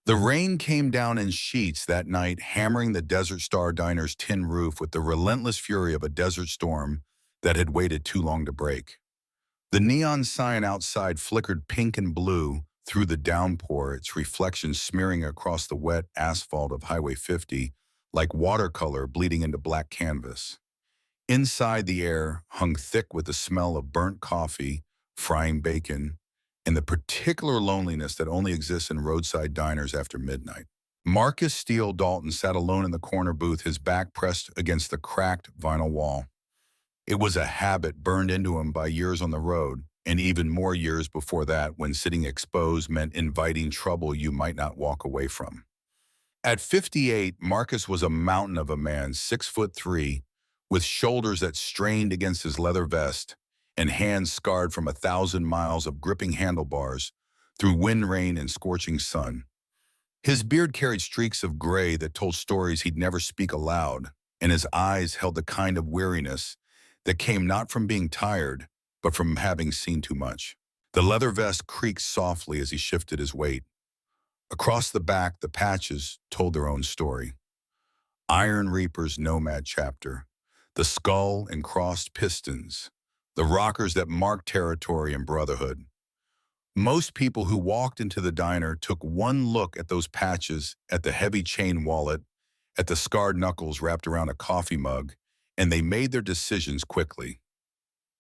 The rain came down in sheets that night, hammering the Desert Star Diner's tin roof with the relentless fury of a desert storm that had waited too long to break. The neon sign outside flickered pink and blue through the downpour, its reflection smearing across the wet asphalt of Highway 50 like watercolor bleeding into black canvas. Inside, the air hung thick with the smell of burnt coffee, frying bacon, and the particular loneliness that only exists in roadside diners after midnight. Marcus Steele Dalton sat alone in the corner booth, his back pressed against the cracked vinyl wall. It was a habit burned into him by years on the road, and even more years before that when sitting exposed meant inviting trouble you might not walk away from. At 58, Marcus was a mountain of a man, 6'3", with shoulders that strained against his leather vest and hands scarred from 1,000 miles of gripping handlebars through wind, rain, and scorching sun. His beard carried streaks of gray that told stories he'd never speak aloud, and his eyes held the kind of weariness that came not from being tired, but from having seen too much. The leather vest creaked softly as he shifted his weight. Across the back, the patches told their own story. Iron Reaper's Nomad chapter, the skull and crossed pistons, the rockers that marked territory and brotherhood. Most people who walked into the diner took one look at those patches, at the heavy chain wallet, at the scarred knuckles wrapped around a coffee mug, and they made their decisions quickly.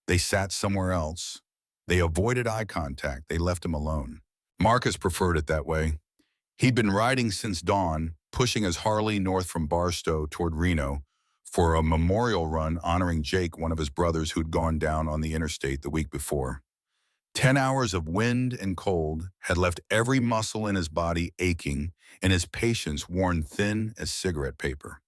They sat somewhere else. They avoided eye contact. They left him alone. Marcus preferred it that way. He'd been riding since dawn, pushing his Harley north from Barstow toward Reno for a memorial run honoring Jake, one of his brothers who'd gone down on the interstate the week before. 10 hours of wind and cold had left every muscle in his body aching and his patience worn thin as cigarette paper.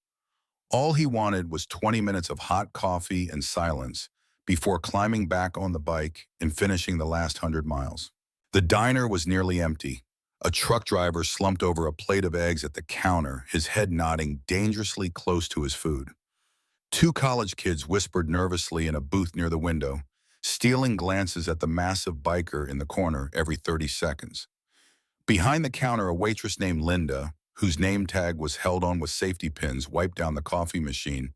All he wanted was 20 minutes of hot coffee and silence before climbing back on the bike and finishing the last 100 miles. The diner was nearly empty. A truck driver slumped over a plate of eggs at the counter, his head nodding dangerously close to his food. Two college kids whispered nervously in a booth near the window, stealing glances at the massive biker in the corner every 30 seconds. Behind the counter, a waitress named Linda, whose name tag was held on with safety pins, wiped down the coffee machine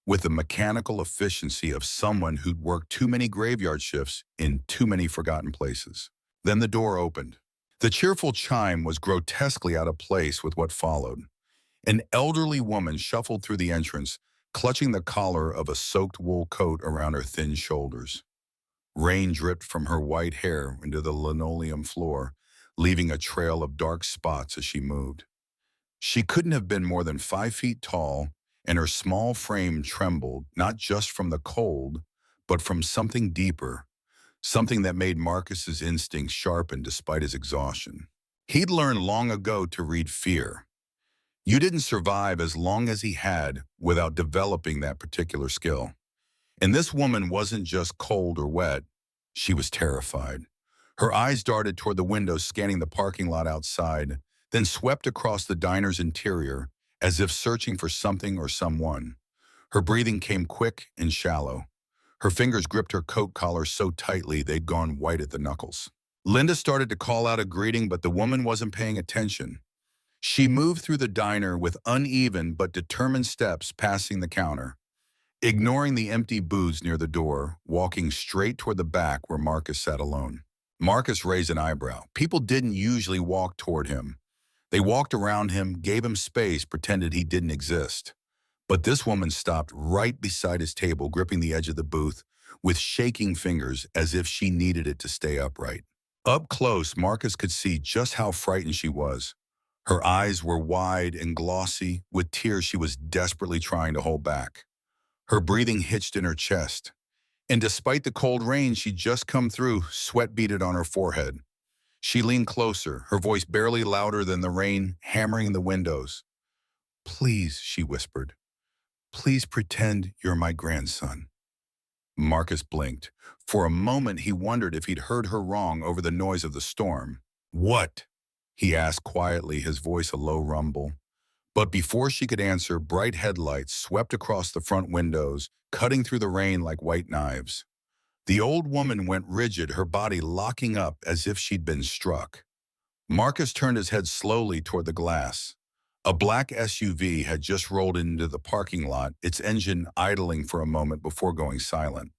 with the mechanical efficiency of someone who'd worked too many graveyard shifts in too many forgotten places. Then the door opened. The cheerful chime was grotesquely out of place with what followed. An elderly woman shuffled through the entrance, clutching the collar of a soaked wool coat around her thin shoulders. Rain dripped from her white hair into the linoleum floor, leaving a trail of dark spots as she moved. She couldn't have been more than 5 feet tall, and her small frame trembled, not just from the cold, but from something deeper, something that made Marcus's instincts sharpen despite his exhaustion. He'd learned long ago to read fear. You didn't survive as long as he had without developing that particular skill. And this woman wasn't just cold or wet, she was terrified. Her eyes darted toward the window, scanning the parking lot outside, then swept across the diner's interior as if searching for something or someone. Her breathing came quick and shallow. Her fingers gripped her coat collar so tightly they'd gone white at the knuckles. Linda started to call out a greeting, but the woman wasn't paying attention. She moved through the diner with uneven but determined steps, passing the counter, ignoring the empty booths near the door, walking straight toward the back where Marcus sat alone. Marcus raised an eyebrow. People didn't usually walk toward him. They walked around him, gave him space, pretended he didn't exist. But this woman stopped right beside his table, gripping the edge of the booth with shaking fingers as if she needed it to stay upright. Up close, Marcus could see just how frightened she was. Her eyes were wide and glossy, with tears she was desperately trying to hold back. Her breathing hitched in her chest. And despite the cold rain she'd just come through, sweat beaded on her forehead. She leaned closer, her voice barely louder than the rain hammering the windows. "Please," she whispered. "Please pretend you're my grandson." Marcus blinked. For a moment he wondered if he'd heard her wrong over the noise of the storm. "What?" he asked quietly, his voice a low rumble. But before she could answer, bright headlights swept across the front windows, cutting through the rain like white knives. The old woman went rigid, her body locking up as if she'd been struck. Marcus turned his head slowly toward the glass. A black SUV had just rolled into the parking lot, its engine idling for a moment before going silent.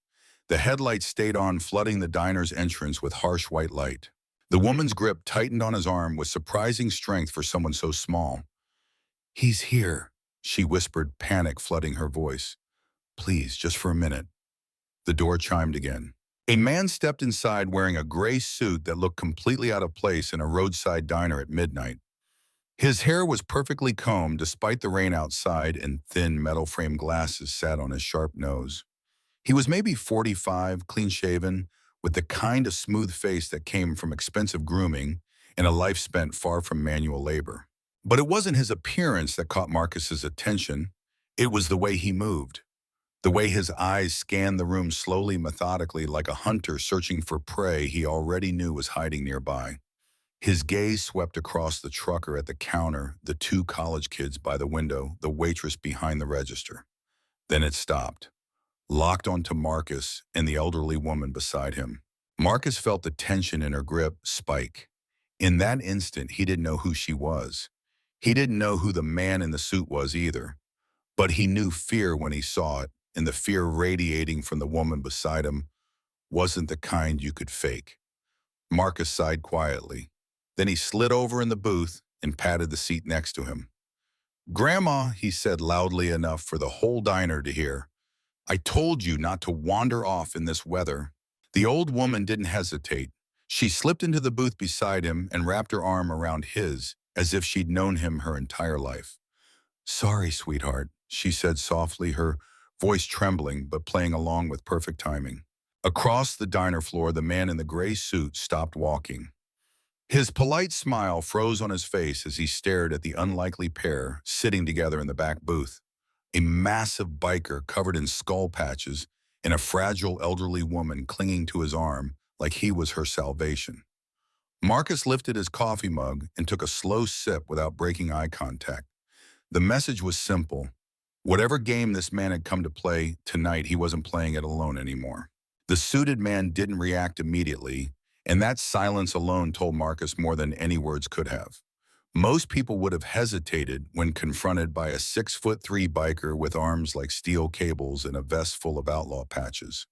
The headlights stayed on, flooding the diner's entrance with harsh white light. The woman's grip tightened on his arm with surprising strength for someone so small. "He's here," she whispered, panic flooding her voice. "Please, just for a minute." The door chimed again. A man stepped inside wearing a gray suit that looked completely out of place in a roadside diner at midnight. His hair was perfectly combed despite the rain outside, and thin metal-framed glasses sat on his sharp nose. He was maybe 45, clean-shaven, with the kind of smooth face that came from expensive grooming and a life spent far from manual labor. But it wasn't his appearance that caught Marcus's attention. It was the way he moved. The way his eyes scanned the room slowly, methodically, like a hunter searching for prey he already knew was hiding nearby. His gaze swept across the trucker at the counter, the two college kids by the window, the waitress behind the register. Then it stopped, locked onto Marcus and the elderly woman beside him. Marcus felt the tension in her grip spike. In that instant, he didn't know who she was. He didn't know who the man in the suit was either. But he knew fear when he saw it, and the fear radiating from the woman beside him wasn't the kind you could fake. Marcus sighed quietly. Then he slid over in the booth and patted the seat next to him. "Grandma," he said loudly enough for the whole diner to hear, "I told you not to wander off in this weather." The old woman didn't hesitate. She slipped into the booth beside him and wrapped her arm around his as if she'd known him her entire life. "Sorry, sweetheart," she said softly, her voice trembling but playing along with perfect timing. Across the diner floor, the man in the gray suit stopped walking. His polite smile froze on his face as he stared at the unlikely pair sitting together in the back booth. A massive biker covered in skull patches and a fragile elderly woman clinging to his arm like he was her salvation. Marcus lifted his coffee mug and took a slow sip without breaking eye contact. The message was simple. Whatever game this man had come to play tonight, he wasn't playing it alone anymore. The suited man didn't react immediately, and that silence alone told Marcus more than any words could have. Most people would have hesitated when confronted by a 6'3" biker with arms like steel cables and a vest full of outlaw patches.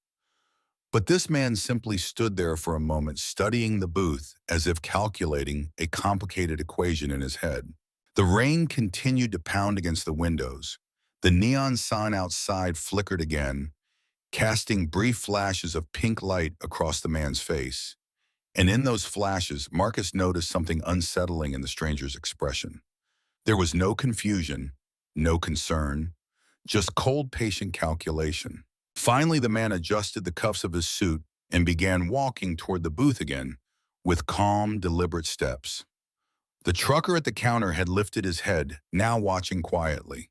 But this man simply stood there for a moment, studying the booth as if calculating a complicated equation in his head. The rain continued to pound against the windows. The neon sign outside flickered again, casting brief flashes of pink light across the man's face. And in those flashes, Marcus noticed something unsettling in the stranger's expression. There was no confusion, no concern, just cold, patient calculation. Finally, the man adjusted the cuffs of his suit and began walking toward the booth again, with calm, deliberate steps. The trucker at the counter had lifted his head, now watching quietly.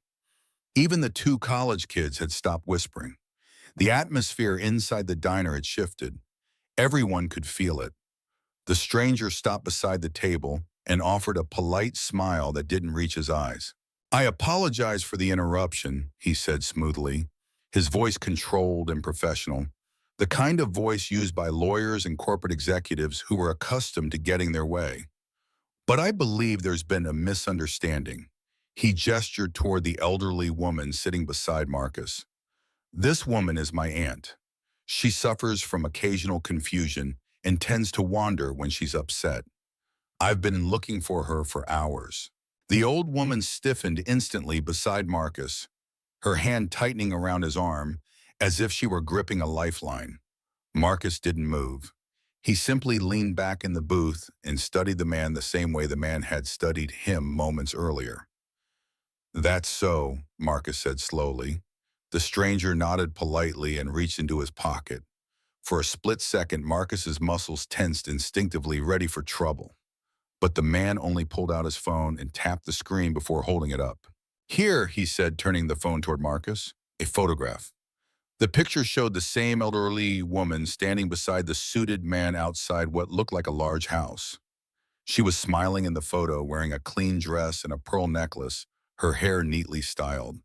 Even the two college kids had stopped whispering. The atmosphere inside the diner had shifted. Everyone could feel it. The stranger stopped beside the table and offered a polite smile that didn't reach his eyes. "I apologize for the interruption," he said smoothly, his voice controlled and professional, the kind of voice used by lawyers and corporate executives who were accustomed to getting their way. "But I believe there's been a misunderstanding." He gestured toward the elderly woman sitting beside Marcus. "This woman is my aunt. She suffers from occasional confusion and tends to wander when she's upset. I've been looking for her for hours." The old woman stiffened instantly beside Marcus, her hand tightening around his arm as if she were gripping a lifeline. Marcus didn't move. He simply leaned back in the booth and studied the man the same way the man had studied him moments earlier. "That's so," Marcus said slowly. The stranger nodded politely and reached into his pocket. For a split second, Marcus's muscles tensed instinctively, ready for trouble. But the man only pulled out his phone and tapped the screen before holding it up. "Here," he said, turning the phone toward Marcus, "a photograph." The picture showed the same elderly woman standing beside the suited man outside what looked like a large house. She was smiling in the photo, wearing a clean dress and a pearl necklace, her hair neatly styled.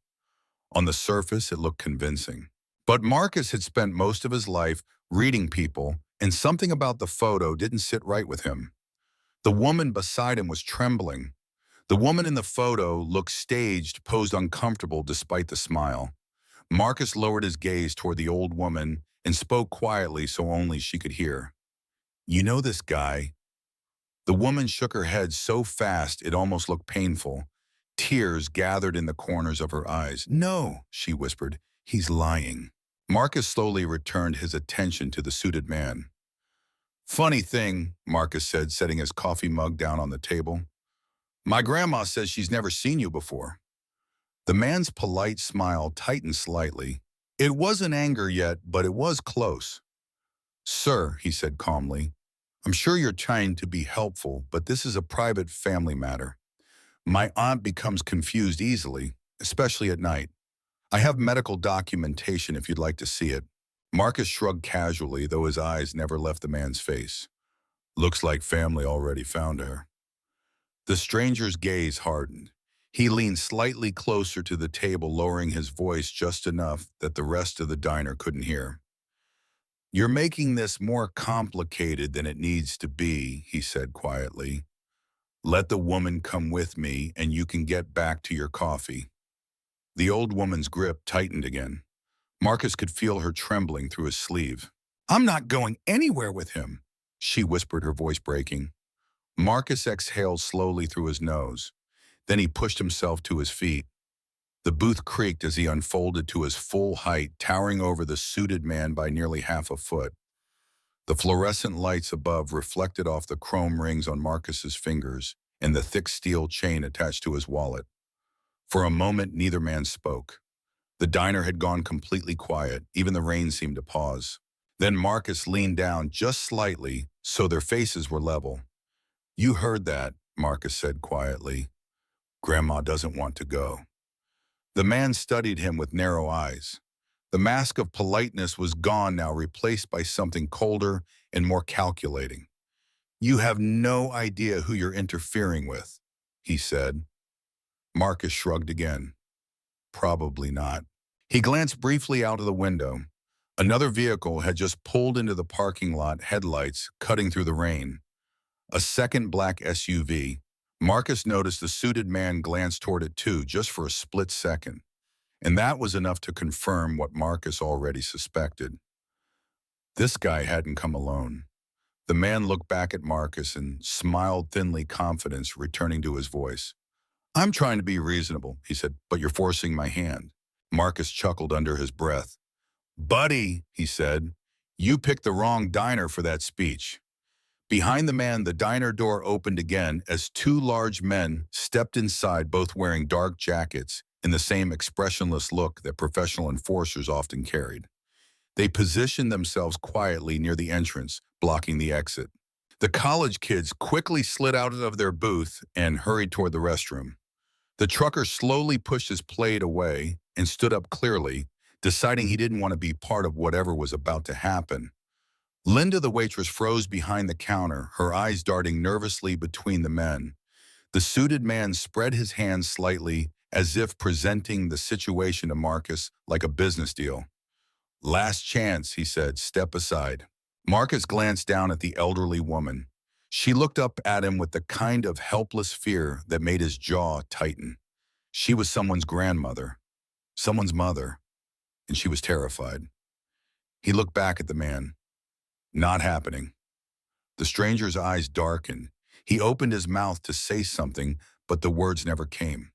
On the surface, it looked convincing. But Marcus had spent most of his life reading people, and something about the photo didn't sit right with him. The woman beside him was trembling. The woman in the photo looked staged, posed uncomfortable despite the smile. Marcus lowered his gaze toward the old woman and spoke quietly so only she could hear. "You know this guy?" The woman shook her head so fast it almost looked painful. Tears gathered in the corners of her eyes. "No," she whispered. "He's lying." Marcus slowly returned his attention to the suited man. "Funny thing," Marcus said, setting his coffee mug down on the table. "My grandma says she's never seen you before." The man's polite smile tightened slightly. It wasn't anger yet, but it was close. "Sir," he said calmly, "I'm sure you're trying to be helpful, but this is a private family matter. My aunt becomes confused easily, especially at night. I have medical documentation if you'd like to see it." Marcus shrugged casually, though his eyes never left the man's face. "Looks like family already found her." The stranger's gaze hardened. He leaned slightly closer to the table, lowering his voice just enough that the rest of the diner couldn't hear. "You're making this more complicated than it needs to be," he said quietly. "Let the woman come with me and you can get back to your coffee." The old woman's grip tightened again. Marcus could feel her trembling through his sleeve. "I'm not going anywhere with him," she whispered, her voice breaking. Marcus exhaled slowly through his nose. Then he pushed himself to his feet. The booth creaked as he unfolded to his full height, towering over the suited man by nearly half a foot. The fluorescent lights above reflected off the chrome rings on Marcus's fingers and the thick steel chain attached to his wallet. For a moment, neither man spoke. The diner had gone completely quiet. Even the rain seemed to pause. Then Marcus leaned down just slightly, so their faces were level. "You heard that," Marcus said quietly. "Grandma doesn't want to go." The man studied him with narrow eyes. The mask of politeness was gone now, replaced by something colder and more calculating. "You have no idea who you're interfering with," he said. Marcus shrugged again. "Probably not." He glanced briefly out of the window. Another vehicle had just pulled into the parking lot, headlights cutting through the rain. A second black SUV. Marcus noticed the suited man glance toward it too, just for a split second. And that was enough to confirm what Marcus already suspected. This guy hadn't come alone. The man looked back at Marcus and smiled thinly, confidence returning to his voice. "I'm trying to be reasonable," he said, "but you're forcing my hand." Marcus chuckled under his breath. "Buddy," he said, "you picked the wrong diner for that speech." Behind the man, the diner door opened again as two large men stepped inside, both wearing dark jackets and the same expressionless look that professional enforcers often carried. They positioned themselves quietly near the entrance, blocking the exit. The college kids quickly slid out of their booth and hurried toward the restroom. The trucker slowly pushed his plate away and stood up clearly, deciding he didn't want to be part of whatever was about to happen. Linda, the waitress, froze behind the counter, her eyes darting nervously between the men. The suited man spread his hands slightly, as if presenting the situation to Marcus like a business deal. "Last chance," he said. "Step aside." Marcus glanced down at the elderly woman. She looked up at him with the kind of helpless fear that made his jaw tighten. She was someone's grandmother, someone's mother, and she was terrified. He looked back at the man. Not happening. The stranger's eyes darkened. He opened his mouth to say something, but the words never came.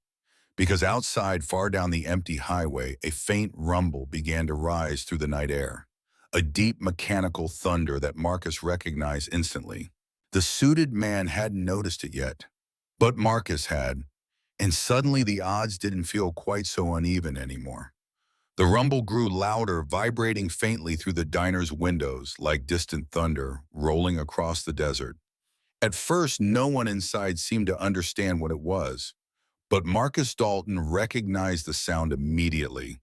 Because outside, far down the empty highway, a faint rumble began to rise through the night air. A deep mechanical thunder that Marcus recognized instantly. The suited man hadn't noticed it yet, but Marcus had, and suddenly the odds didn't feel quite so uneven anymore. The rumble grew louder, vibrating faintly through the diner's windows like distant thunder rolling across the desert. At first, no one inside seemed to understand what it was, but Marcus Dalton recognized the sound immediately.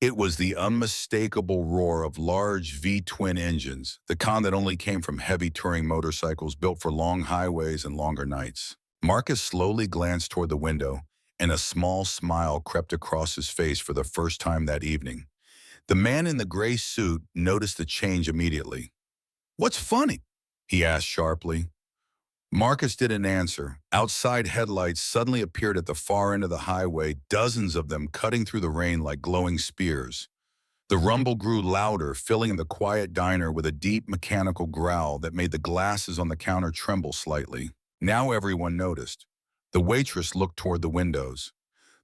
It was the unmistakable roar of large V-twin engines, the kind that only came from heavy touring motorcycles built for long highways and longer nights. Marcus slowly glanced toward the window, and a small smile crept across his face for the first time that evening. The man in the gray suit noticed the change immediately. "What's funny?" he asked sharply. Marcus didn't answer. Outside headlights suddenly appeared at the far end of the highway, dozens of them cutting through the rain like glowing spears. The rumble grew louder, filling the quiet diner with a deep mechanical growl that made the glasses on the counter tremble slightly. Now everyone noticed. The waitress looked toward the windows.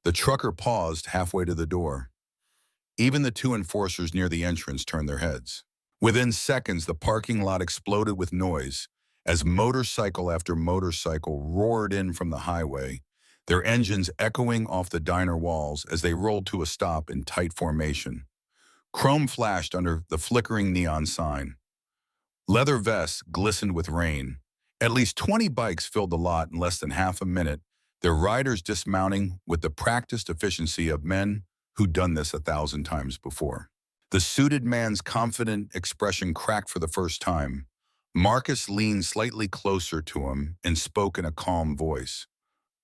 The trucker paused halfway to the door. Even the two enforcers near the entrance turned their heads. Within seconds, the parking lot exploded with noise as motorcycle after motorcycle roared in from the highway, their engines echoing off the diner walls as they rolled to a stop in tight formation. Chrome flashed under the flickering neon sign. Leather vests glistened with rain. At least 20 bikes filled the lot in less than half a minute, their riders dismounting with the practiced efficiency of men who'd done this 1,000 times before. The suited man's confident expression cracked for the first time. Marcus leaned slightly closer to him and spoke in a calm voice.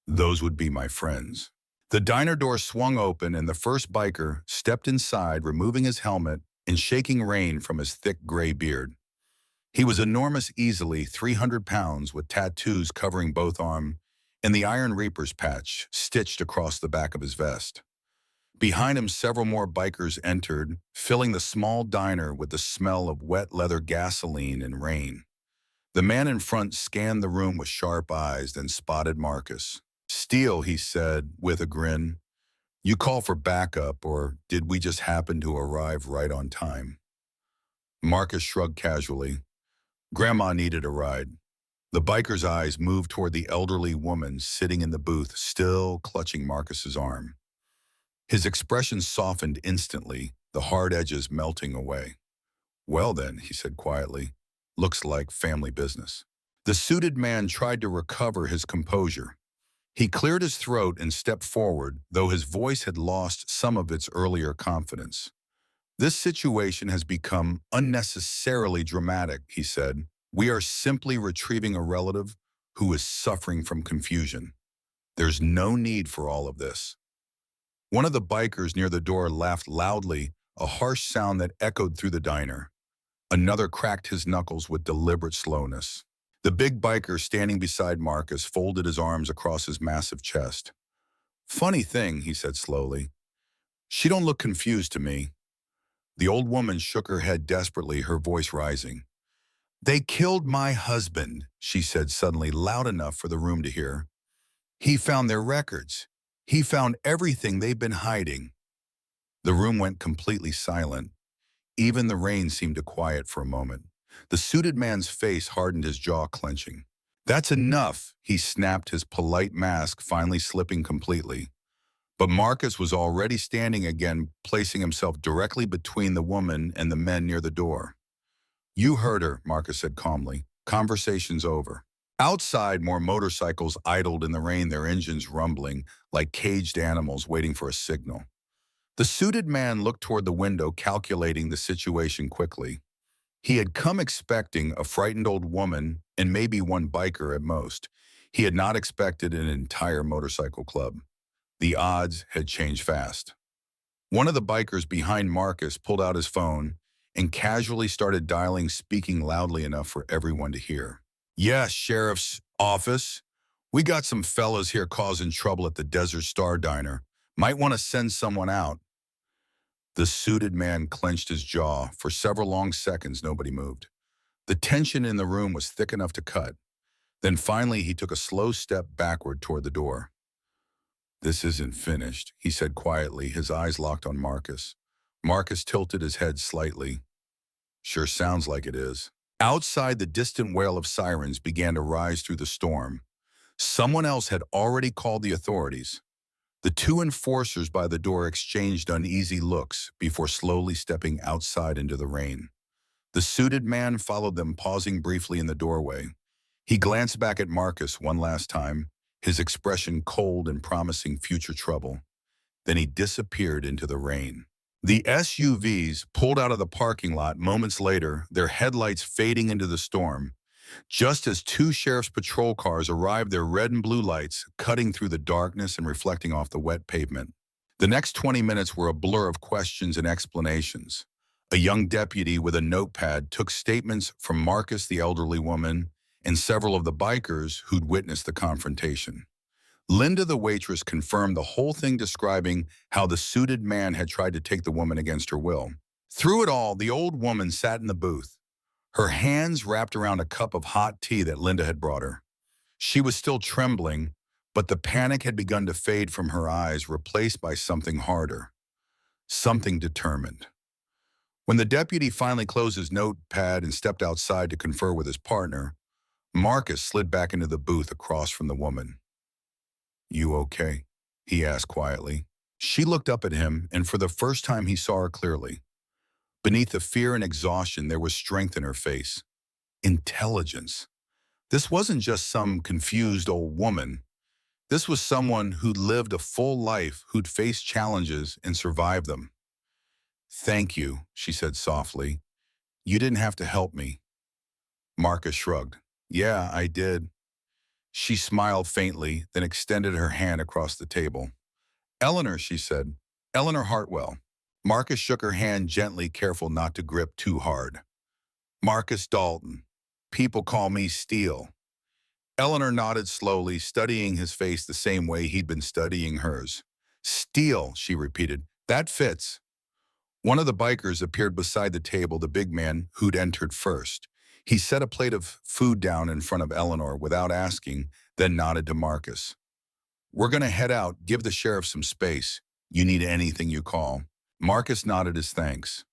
"Those would be my friends." The diner door swung open and the first biker stepped inside, removing his helmet and shaking rain from his thick gray beard. He was enormous, easily 300 pounds, with tattoos covering both arms and the Iron Reaper's patch stitched across the back of his vest. Behind him, several more bikers entered, filling the small diner with the smell of wet leather, gasoline, and rain. The man in front scanned the room with sharp eyes, then spotted Marcus. "Steele," he said with a grin. "You call for backup, or did we just happen to arrive right on time?" Marcus shrugged casually. "Grandma needed a ride." The biker's eyes moved toward the elderly woman sitting in the booth, still clutching Marcus's arm. His expression softened instantly, the hard edges melting away. "Well then," he said quietly, "looks like family business." The suited man tried to recover his composure. He cleared his throat and stepped forward, though his voice had lost some of its earlier confidence. "This situation has become unnecessarily dramatic," he said. "We are simply retrieving a relative who is suffering from confusion. There's no need for all of this." One of the bikers near the door laughed loudly, a harsh sound that echoed through the diner. Another cracked his knuckles with deliberate slowness. The big biker standing beside Marcus folded his arms across his massive chest. "Funny thing," he said slowly. "She don't look confused to me." The old woman shook her head desperately, her voice rising. "They killed my husband," she said suddenly, loud enough for the room to hear. "He found their records. He found everything they've been hiding." The room went completely silent. Even the rain seemed to quiet for a moment. The suited man's face hardened, his jaw clenching. "That's enough," he snapped, his polite mask finally slipping completely. But Marcus was already standing again, placing himself directly between the woman and the men near the door. "You heard her," Marcus said calmly. "Conversation's over." Outside, more motorcycles idled in the rain, their engines rumbling like caged animals waiting for a signal. The suited man looked toward the window, calculating the situation quickly. He had come expecting a frightened old woman and maybe one biker at most. He had not expected an entire motorcycle club. The odds had changed fast. One of the bikers behind Marcus pulled out his phone and casually started dialing, speaking loudly enough for everyone to hear. "Yes, Sheriff's Office. We got some fellas here causing trouble at the Desert Star Diner. Might want to send someone out." The suited man clenched his jaw. For several long seconds, nobody moved. The tension in the room was thick enough to cut. Then finally, he took a slow step backward toward the door. "This isn't finished," he said quietly, his eyes locked on Marcus. Marcus tilted his head slightly. "Sure sounds like it is." Outside, the distant wail of sirens began to rise through the storm. Someone else had already called the authorities. The two enforcers by the door exchanged uneasy looks before slowly stepping outside into the rain. The suited man followed them, pausing briefly in the doorway. He glanced back at Marcus one last time, his expression cold and promising future trouble. Then he disappeared into the rain. The SUVs pulled out of the parking lot moments later, their headlights fading into the storm. Just as two sheriff's patrol cars arrived, their red and blue lights cutting through the darkness and reflecting off the wet pavement. The next 20 minutes were a blur of questions and explanations. A young deputy with a notepad took statements from Marcus, the elderly woman, and several of the bikers who'd witnessed the confrontation. Linda, the waitress, confirmed the whole thing, describing how the suited man had tried to take the woman against her will. Through it all, the old woman sat in the booth, her hands wrapped around a cup of hot tea that Linda had brought her. She was still trembling, but the panic had begun to fade from her eyes, replaced by something harder, something determined. When the deputy finally closed his notepad and stepped outside to confer with his partner, Marcus slid back into the booth across from the woman. "You okay?" he asked quietly. She looked up at him, and for the first time he saw her clearly. Beneath the fear and exhaustion, there was strength in her face. Intelligence. This wasn't just some confused old woman. This was someone who'd lived a full life, who'd faced challenges and survived them. "Thank you," she said softly. "You didn't have to help me." Marcus shrugged. "Yeah, I did." She smiled faintly, then extended her hand across the table. "Eleanor," she said. "Eleanor Hartwell." Marcus shook her hand gently, careful not to grip too hard. "Marcus Dalton. People call me Steele." Eleanor nodded slowly, studying his face the same way he'd been studying hers. "Steele," she repeated. "That fits." One of the bikers appeared beside the table, the big man who'd entered first. He set a plate of food down in front of Eleanor without asking, then nodded to Marcus. "We're going to head out. Give the sheriff some space. You need anything, you call." Marcus nodded his thanks.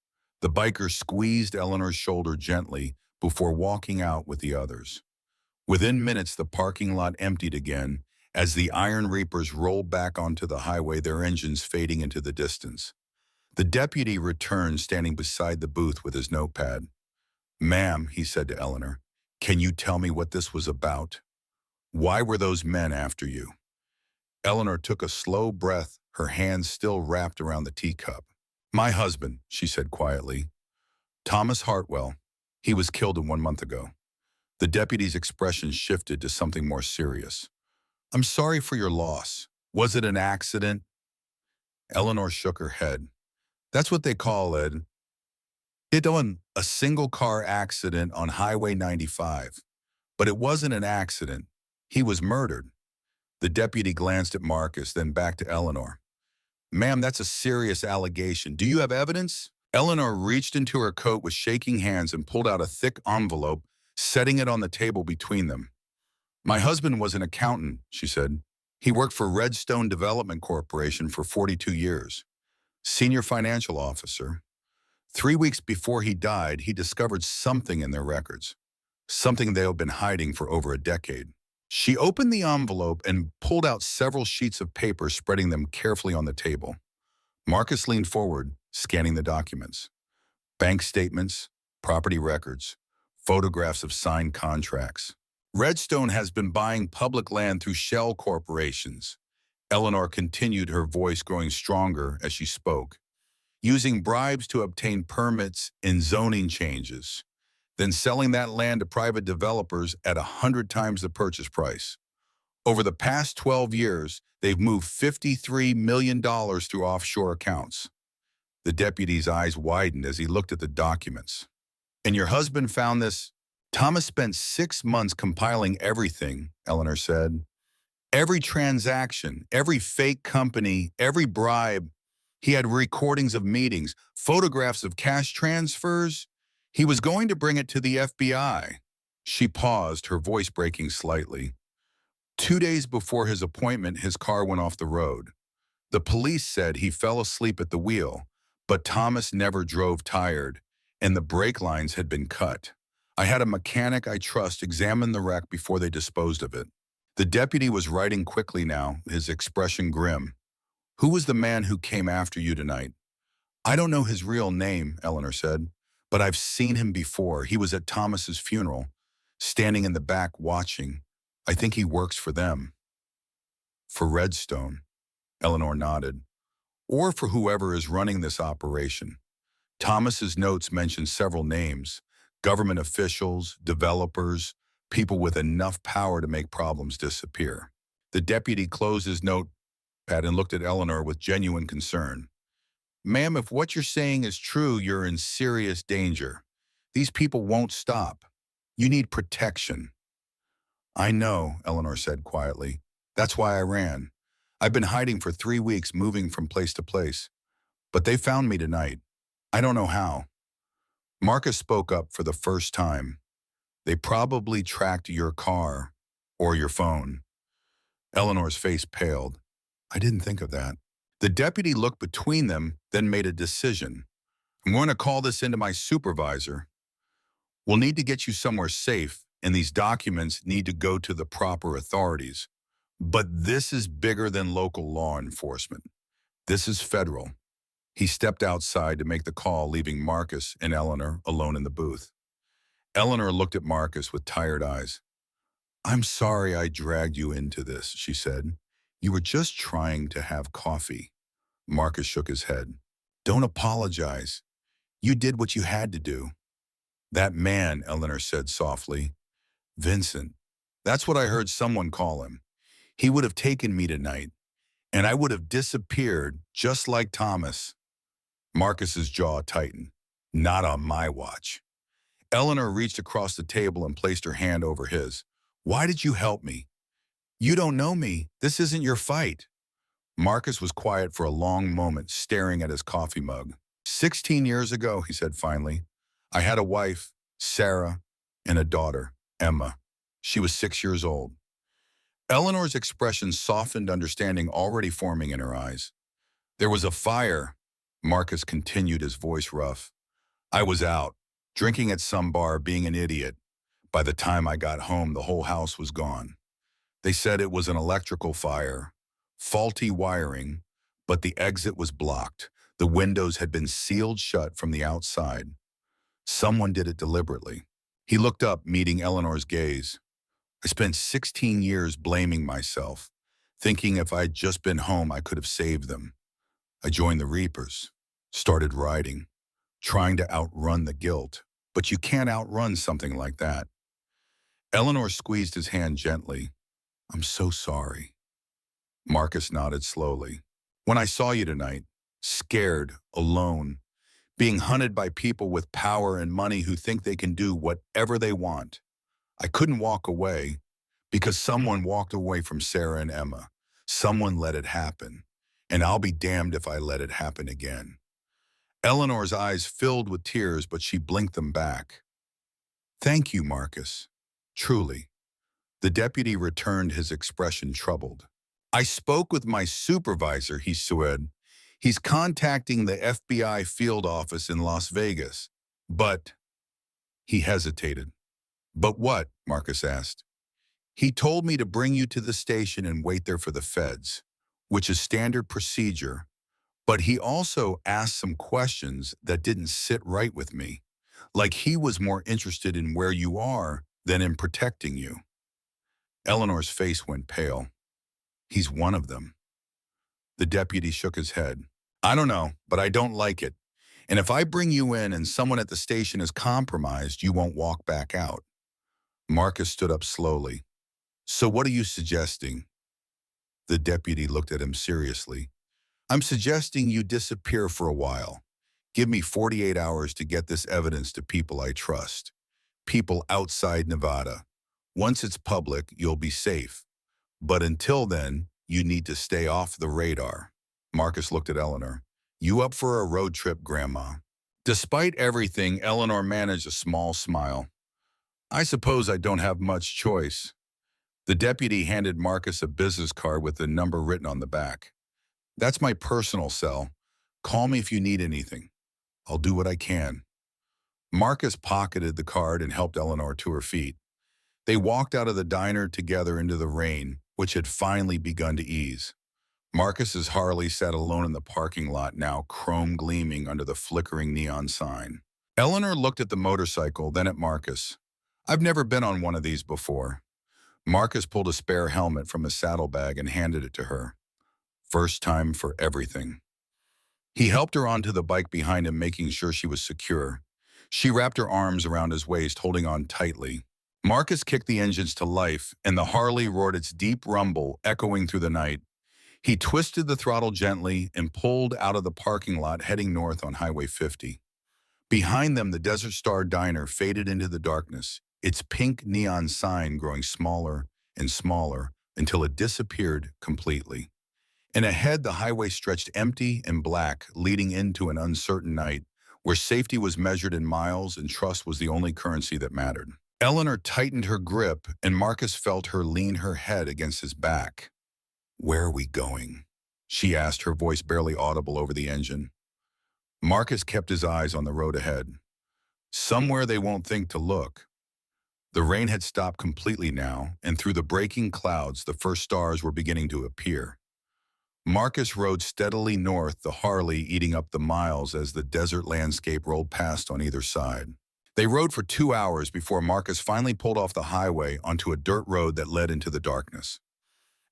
The biker squeezed Eleanor's shoulder gently before walking out with the others. Within minutes, the parking lot emptied again as the Iron Reapers rolled back onto the highway, their engines fading into the distance. The deputy returned, standing beside the booth with his notepad. "Ma'am," he said to Eleanor, "can you tell me what this was about? Why were those men after you?" Eleanor took a slow breath, her hands still wrapped around the teacup. "My husband," she said quietly. "Thomas Hartwell. He was killed 1 month ago." The deputy's expression shifted to something more serious. "I'm sorry for your loss. Was it an accident?" Eleanor shook her head. "That's what they call it. It was a single-car accident on Highway 95. But it wasn't an accident. He was murdered." The deputy glanced at Marcus, then back to Eleanor. "Ma'am, that's a serious allegation. Do you have evidence?" Eleanor reached into her coat with shaking hands and pulled out a thick envelope, setting it on the table between them. "My husband was an accountant," she said. "He worked for Redstone Development Corporation for 42 years. Senior financial officer. 3 weeks before he died, he discovered something in their records. Something they had been hiding for over a decade." She opened the envelope and pulled out several sheets of paper, spreading them carefully on the table. Marcus leaned forward, scanning the documents. Bank statements, property records, photographs of signed contracts. "Redstone has been buying public land through shell corporations." Eleanor continued, her voice growing stronger as she spoke. "Using bribes to obtain permits and zoning changes, then selling that land to private developers at 100 times the purchase price. Over the past 12 years, they've moved $53 million through offshore accounts." The deputy's eyes widened as he looked at the documents. "And your husband found this?" "Thomas spent 6 months compiling everything," Eleanor said. "Every transaction, every fake company, every bribe. He had recordings of meetings, photographs of cash transfers. He was going to bring it to the FBI." She paused, her voice breaking slightly. 2 days before his appointment, his car went off the road. The police said he fell asleep at the wheel, but Thomas never drove tired, and the brake lines had been cut. "I had a mechanic I trust examine the wreck before they disposed of it." The deputy was writing quickly now, his expression grim. "Who was the man who came after you tonight?" "I don't know his real name," Eleanor said, "but I've seen him before. He was at Thomas's funeral, standing in the back watching. I think he works for them." "For Redstone," Eleanor nodded. "Or for whoever is running this operation." Thomas's notes mentioned several names: government officials, developers, people with enough power to make problems disappear. The deputy closed his notepad and looked at Eleanor with genuine concern. "Ma'am, if what you're saying is true, you're in serious danger. These people won't stop. You need protection." I know, Eleanor said quietly. That's why I ran. I've been hiding for 3 weeks, moving from place to place. But they found me tonight. I don't know how. Marcus spoke up for the first time. They probably tracked your car or your phone. Eleanor's face paled. I didn't think of that. The deputy looked between them, then made a decision. I'm going to call this into my supervisor. We'll need to get you somewhere safe, and these documents need to go to the proper authorities. But this is bigger than local law enforcement. This is federal. He stepped outside to make the call, leaving Marcus and Eleanor alone in the booth. Eleanor looked at Marcus with tired eyes. I'm sorry I dragged you into this, she said. You were just trying to have coffee. Marcus shook his head. Don't apologize. You did what you had to do. That man, Eleanor said softly. Vincent. That's what I heard someone call him. He would have taken me tonight, and I would have disappeared just like Thomas. Marcus's jaw tightened. Not on my watch. Eleanor reached across the table and placed her hand over his. Why did you help me? You don't know me. This isn't your fight. Marcus was quiet for a long moment, staring at his coffee mug. 16 years ago, he said finally, I had a wife, Sarah, and a daughter, Emma. She was 6 years old. Eleanor's expression softened, understanding already forming in her eyes. There was a fire. Marcus continued, his voice rough. I was out, drinking at some bar, being an idiot. By the time I got home, the whole house was gone. They said it was an electrical fire, faulty wiring, but the exit was blocked. The windows had been sealed shut from the outside. Someone did it deliberately. He looked up, meeting Eleanor's gaze. I spent 16 years blaming myself, thinking if I'd just been home, I could have saved them. I joined the Reapers, started riding, trying to outrun the guilt. But you can't outrun something like that. Eleanor squeezed his hand gently. I'm so sorry. Marcus nodded slowly. When I saw you tonight, scared, alone, being hunted by people with power and money who think they can do whatever they want, I couldn't walk away because someone walked away from Sarah and Emma. Someone let it happen, and I'll be damned if I let it happen again. Eleanor's eyes filled with tears, but she blinked them back. Thank you, Marcus. Truly. The deputy returned, his expression troubled. I spoke with my supervisor, he said. He's contacting the FBI field office in Las Vegas. But, he hesitated. But what? Marcus asked. He told me to bring you to the station and wait there for the feds, which is standard procedure. But he also asked some questions that didn't sit right with me, like he was more interested in where you are than in protecting you. Eleanor's face went pale. He's one of them. The deputy shook his head. I don't know, but I don't like it. And if I bring you in and someone at the station is compromised, you won't walk back out. Marcus stood up slowly. So what are you suggesting? The deputy looked at him seriously. I'm suggesting you disappear for a while. Give me 48 hours to get this evidence to people I trust. People outside Nevada. Once it's public, you'll be safe. But until then, you need to stay off the radar. Marcus looked at Eleanor. You up for a road trip, Grandma? Despite everything, Eleanor managed a small smile. I suppose I don't have much choice. The deputy handed Marcus a business card with the number written on the back. That's my personal cell. Call me if you need anything. I'll do what I can. Marcus pocketed the card and helped Eleanor to her feet. They walked out of the diner together into the rain, which had finally begun to ease. Marcus's Harley sat alone in the parking lot, now chrome gleaming under the flickering neon sign. Eleanor looked at the motorcycle, then at Marcus. I've never been on one of these before. Marcus pulled a spare helmet from his saddlebag and handed it to her. First time for everything. He helped her onto the bike behind him, making sure she was secure. She wrapped her arms around his waist, holding on tightly. Marcus kicked the engines to life, and the Harley roared its deep rumble, echoing through the night. He twisted the throttle gently and pulled out of the parking lot, heading north on Highway 50. Behind them, the Desert Star Diner faded into the darkness, its pink neon sign growing smaller and smaller until it disappeared completely. And ahead, the highway stretched empty and black, leading into an uncertain night where safety was measured in miles and trust was the only currency that mattered. Eleanor tightened her grip, and Marcus felt her lean her head against his back. "Where are we going?" she asked, her voice barely audible over the engine. Marcus kept his eyes on the road ahead. "Somewhere they won't think to look." The rain had stopped completely now, and through the breaking clouds, the first stars were beginning to appear. Marcus rode steadily north, the Harley eating up the miles as the desert landscape rolled past on either side. They rode for 2 hours before Marcus finally pulled off the highway onto a dirt road that led into the darkness.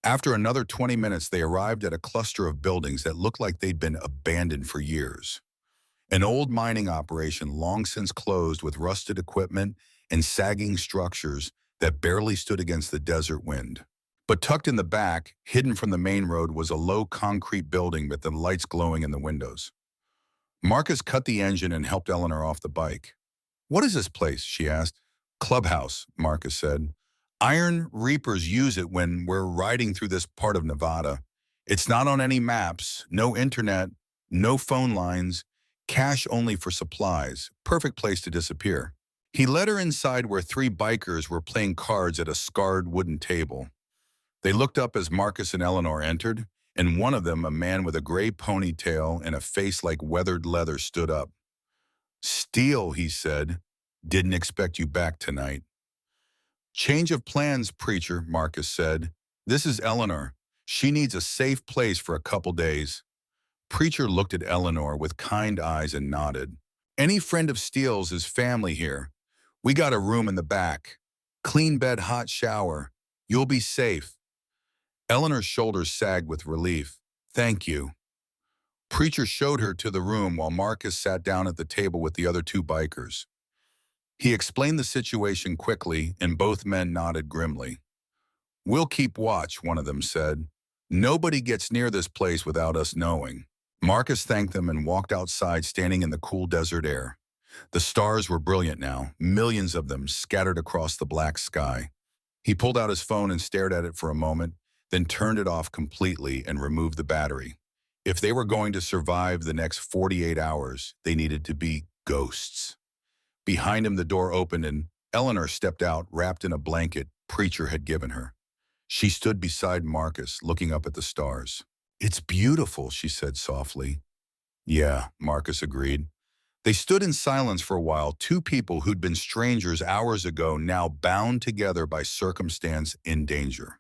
After another 20 minutes, they arrived at a cluster of buildings that looked like they'd been abandoned for years. An old mining operation long since closed with rusted equipment and sagging structures that barely stood against the desert wind. But tucked in the back, hidden from the main road, was a low concrete building with the lights glowing in the windows. Marcus cut the engine and helped Eleanor off the bike. "What is this place?" she asked. "Clubhouse," Marcus said. "Iron Reapers use it when we're riding through this part of Nevada. It's not on any maps, no internet, no phone lines, cash only for supplies. Perfect place to disappear." He led her inside where three bikers were playing cards at a scarred wooden table. They looked up as Marcus and Eleanor entered, and one of them, a man with a gray ponytail and a face like weathered leather, stood up. "Steele," he said. "Didn't expect you back tonight." "Change of plans, preacher," Marcus said. "This is Eleanor. She needs a safe place for a couple days." Preacher looked at Eleanor with kind eyes and nodded. "Any friend of Steele's is family here. We got a room in the back. Clean bed, hot shower. You'll be safe." Eleanor's shoulders sagged with relief. "Thank you." Preacher showed her to the room while Marcus sat down at the table with the other two bikers. He explained the situation quickly, and both men nodded grimly. "We'll keep watch," one of them said. "Nobody gets near this place without us knowing." Marcus thanked them and walked outside, standing in the cool desert air. The stars were brilliant now, millions of them scattered across the black sky. He pulled out his phone and stared at it for a moment, then turned it off completely and removed the battery. If they were going to survive the next 48 hours, they needed to be ghosts. Behind him, the door opened and Eleanor stepped out, wrapped in a blanket Preacher had given her. She stood beside Marcus, looking up at the stars. "It's beautiful," she said softly. "Yeah," Marcus agreed. They stood in silence for a while, two people who'd been strangers hours ago, now bound together by circumstance in danger.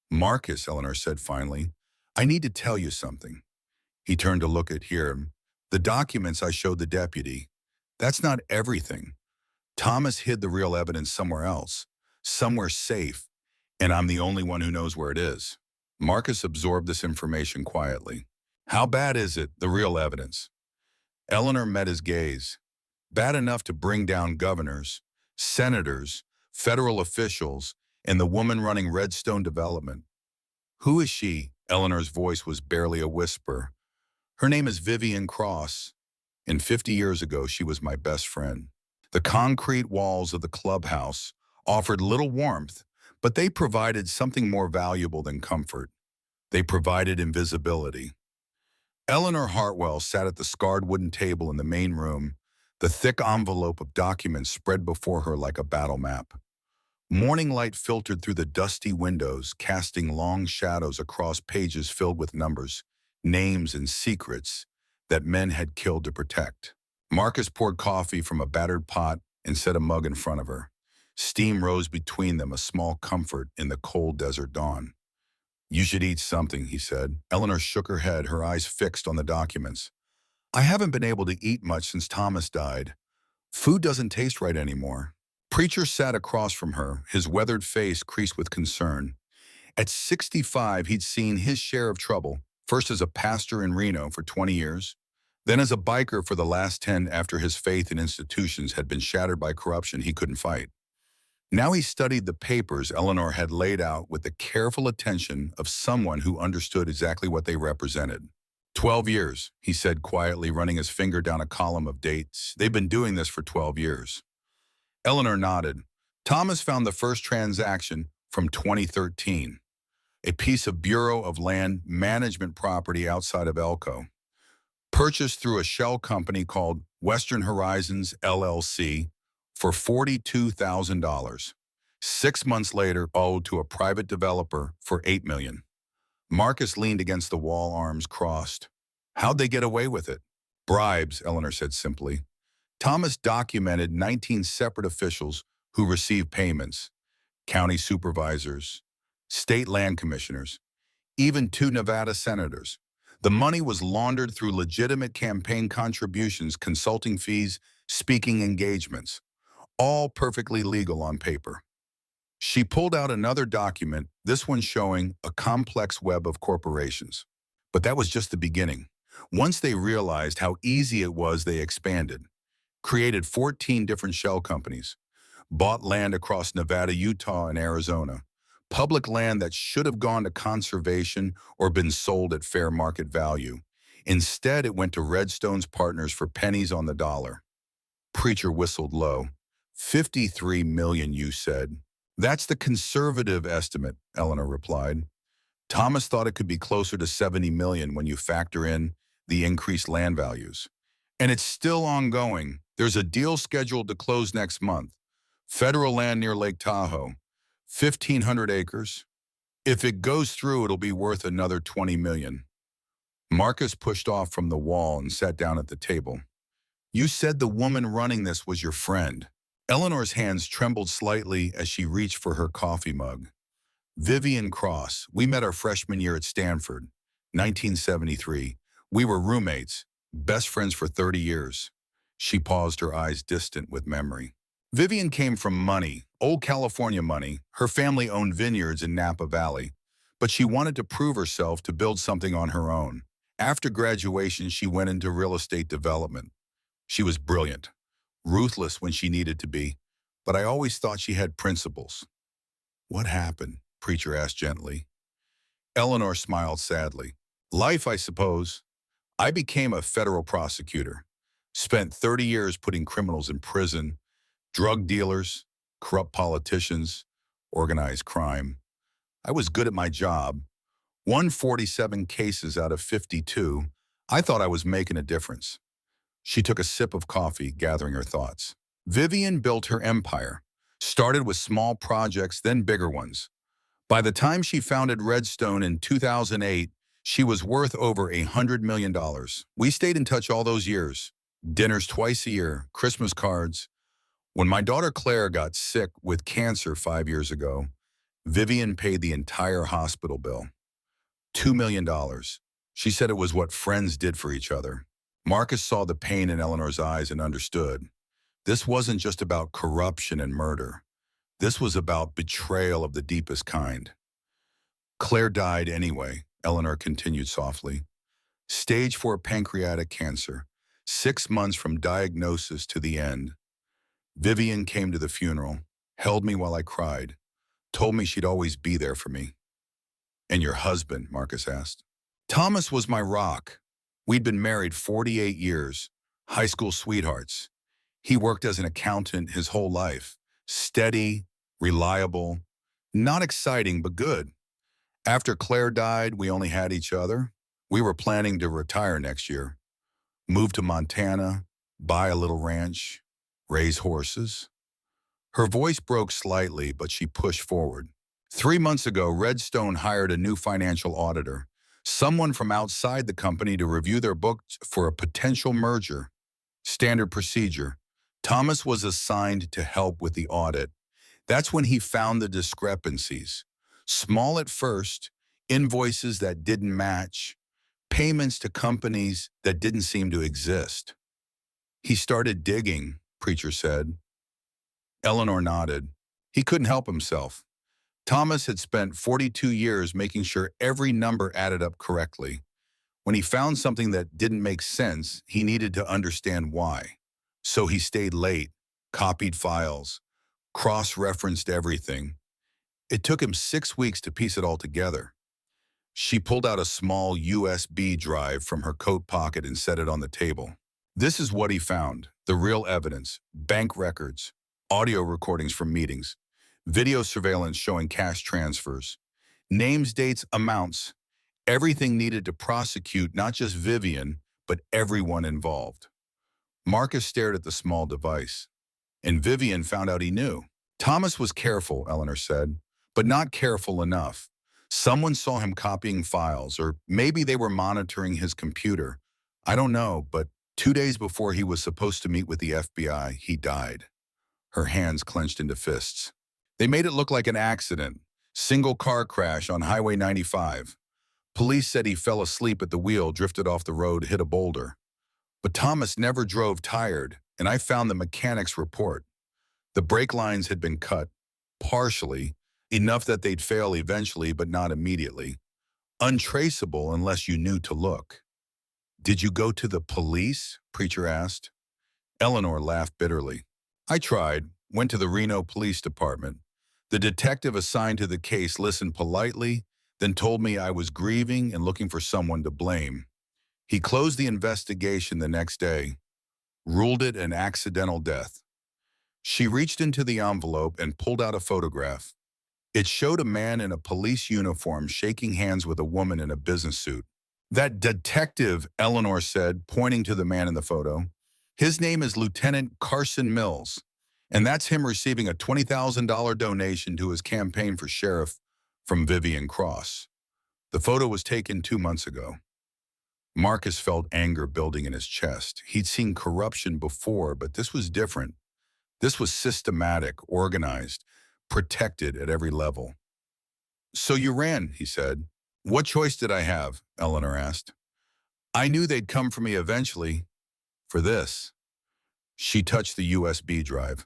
"Marcus," Eleanor said finally, "I need to tell you something." He turned to look at him. "The documents I showed the deputy, that's not everything. Thomas hid the real evidence somewhere else, somewhere safe, and I'm the only one who knows where it is." Marcus absorbed this information quietly. "How bad is it, the real evidence?" Eleanor met his gaze. "Bad enough to bring down governors, senators, federal officials, and the woman running Redstone Development." "Who is she?" Eleanor's voice was barely a whisper. "Her name is Vivian Cross, and 50 years ago she was my best friend." The concrete walls of the clubhouse offered little warmth, but they provided something more valuable than comfort. They provided invisibility. Eleanor Hartwell sat at the scarred wooden table in the main room, the thick envelope of documents spread before her like a battle map. Morning light filtered through the dusty windows, casting long shadows across pages filled with numbers, names, and secrets that men had killed to protect. Marcus poured coffee from a battered pot and set a mug in front of her. Steam rose between them, a small comfort in the cold desert dawn. "You should eat something," he said. Eleanor shook her head, her eyes fixed on the documents. "I haven't been able to eat much since Thomas died. Food doesn't taste right anymore." Preacher sat across from her, his weathered face creased with concern. At 65, he'd seen his share of trouble, first as a pastor in Reno for 20 years, then as a biker for the last 10 after his faith in institutions had been shattered by corruption he couldn't fight. Now he studied the papers Eleanor had laid out with the careful attention of someone who understood exactly what they represented. 12 years, he said quietly, running his finger down a column of dates. "They've been doing this for 12 years. Eleanor nodded. Thomas found the first transaction from 2013, a piece of Bureau of Land Management property outside of Elko, purchased through a shell company called Western Horizons LLC for $42,000. 6 months later, owed to a private developer for $8 million. Marcus leaned against the wall, arms crossed. How'd they get away with it? Bribes, Eleanor said simply. Thomas documented 19 separate officials who received payments, county supervisors, state land commissioners, even 2 Nevada senators. The money was laundered through legitimate campaign contributions, consulting fees, speaking engagements, all perfectly legal on paper. She pulled out another document, this one showing a complex web of corporations. But that was just the beginning. Once they realized how easy it was, they expanded, created 14 different shell companies, bought land across Nevada, Utah, and Arizona, public land that should have gone to conservation or been sold at fair market value. Instead, it went to Redstone's partners for pennies on the dollar. Preacher whistled low. 53 million, you said. That's the conservative estimate, Eleanor replied. Thomas thought it could be closer to 70 million when you factor in the increased land values. And it's still ongoing. There's a deal scheduled to close next month. Federal land near Lake Tahoe, 1,500 acres. If it goes through, it'll be worth another 20 million. Marcus pushed off from the wall and sat down at the table. You said the woman running this was your friend. Eleanor's hands trembled slightly as she reached for her coffee mug. Vivian Cross. We met our freshman year at Stanford, 1973. We were roommates, best friends for 30 years. She paused, her eyes distant with memory. Vivian came from money, old California money. Her family owned vineyards in Napa Valley, but she wanted to prove herself, to build something on her own. After graduation, she went into real estate development. She was brilliant, ruthless when she needed to be, but I always thought she had principles. What happened? Preacher asked gently. Eleanor smiled sadly. Life, I suppose. I became a federal prosecutor, spent 30 years putting criminals in prison, drug dealers, corrupt politicians, organized crime. I was good at my job. Won 47 cases out of 52. I thought I was making a difference. She took a sip of coffee, gathering her thoughts. Vivian built her empire, started with small projects, then bigger ones. By the time she founded Redstone in 2008, she was worth over $100 million. We stayed in touch all those years. Dinners twice a year, Christmas cards. When my daughter Claire got sick with cancer 5 years ago, Vivian paid the entire hospital bill. $2 million. She said it was what friends did for each other. Marcus saw the pain in Eleanor's eyes and understood. This wasn't just about corruption and murder. This was about betrayal of the deepest kind. Claire died anyway, Eleanor continued softly. Stage 4 pancreatic cancer, 6 months from diagnosis to the end. Vivian came to the funeral, held me while I cried, told me she'd always be there for me. And your husband? Marcus asked. Thomas was my rock. We'd been married 48 years, high school sweethearts. He worked as an accountant his whole life, steady, reliable, not exciting, but good. After Claire died, we only had each other. We were planning to retire next year, move to Montana, buy a little ranch, raise horses. Her voice broke slightly, but she pushed forward. 3 months ago, Redstone hired a new financial auditor, someone from outside the company to review their books for a potential merger. Standard procedure. Thomas was assigned to help with the audit. That's when he found the discrepancies. Small at first, invoices that didn't match, payments to companies that didn't seem to exist. He started digging, Preacher said. Eleanor nodded. He couldn't help himself. Thomas had spent 42 years making sure every number added up correctly. When he found something that didn't make sense, he needed to understand why. So he stayed late, copied files, cross-referenced everything. It took him 6 weeks to piece it all together. She pulled out a small USB drive from her coat pocket and set it on the table. This is what he found, the real evidence, bank records, audio recordings from meetings, video surveillance showing cash transfers, names, dates, amounts, everything needed to prosecute not just Vivian, but everyone involved. Marcus stared at the small device, and Vivian found out he knew. Thomas was careful, Eleanor said, but not careful enough. Someone saw him copying files, or maybe they were monitoring his computer. I don't know, but 2 days before he was supposed to meet with the FBI, he died. Her hands clenched into fists. They made it look like an accident, single car crash on Highway 95. Police said he fell asleep at the wheel, drifted off the road, hit a boulder. But Thomas never drove tired, and I found the mechanic's report. The brake lines had been cut, partially, enough that they'd fail eventually but not immediately. Untraceable unless you knew to look. Did you go to the police? Preacher asked. Eleanor laughed bitterly. I tried, went to the Reno Police Department. The detective assigned to the case listened politely, then told me I was grieving and looking for someone to blame. He closed the investigation the next day, ruled it an accidental death. She reached into the envelope and pulled out a photograph. It showed a man in a police uniform shaking hands with a woman in a business suit. That detective, Eleanor said, pointing to the man in the photo. His name is Lieutenant Carson Mills, and that's him receiving a $20,000 donation to his campaign for sheriff from Vivian Cross. The photo was taken 2 months ago. Marcus felt anger building in his chest. He'd seen corruption before, but this was different. This was systematic, organized, protected at every level. So you ran, he said. What choice did I have? Eleanor asked. I knew they'd come for me eventually. For this. She touched the USB drive.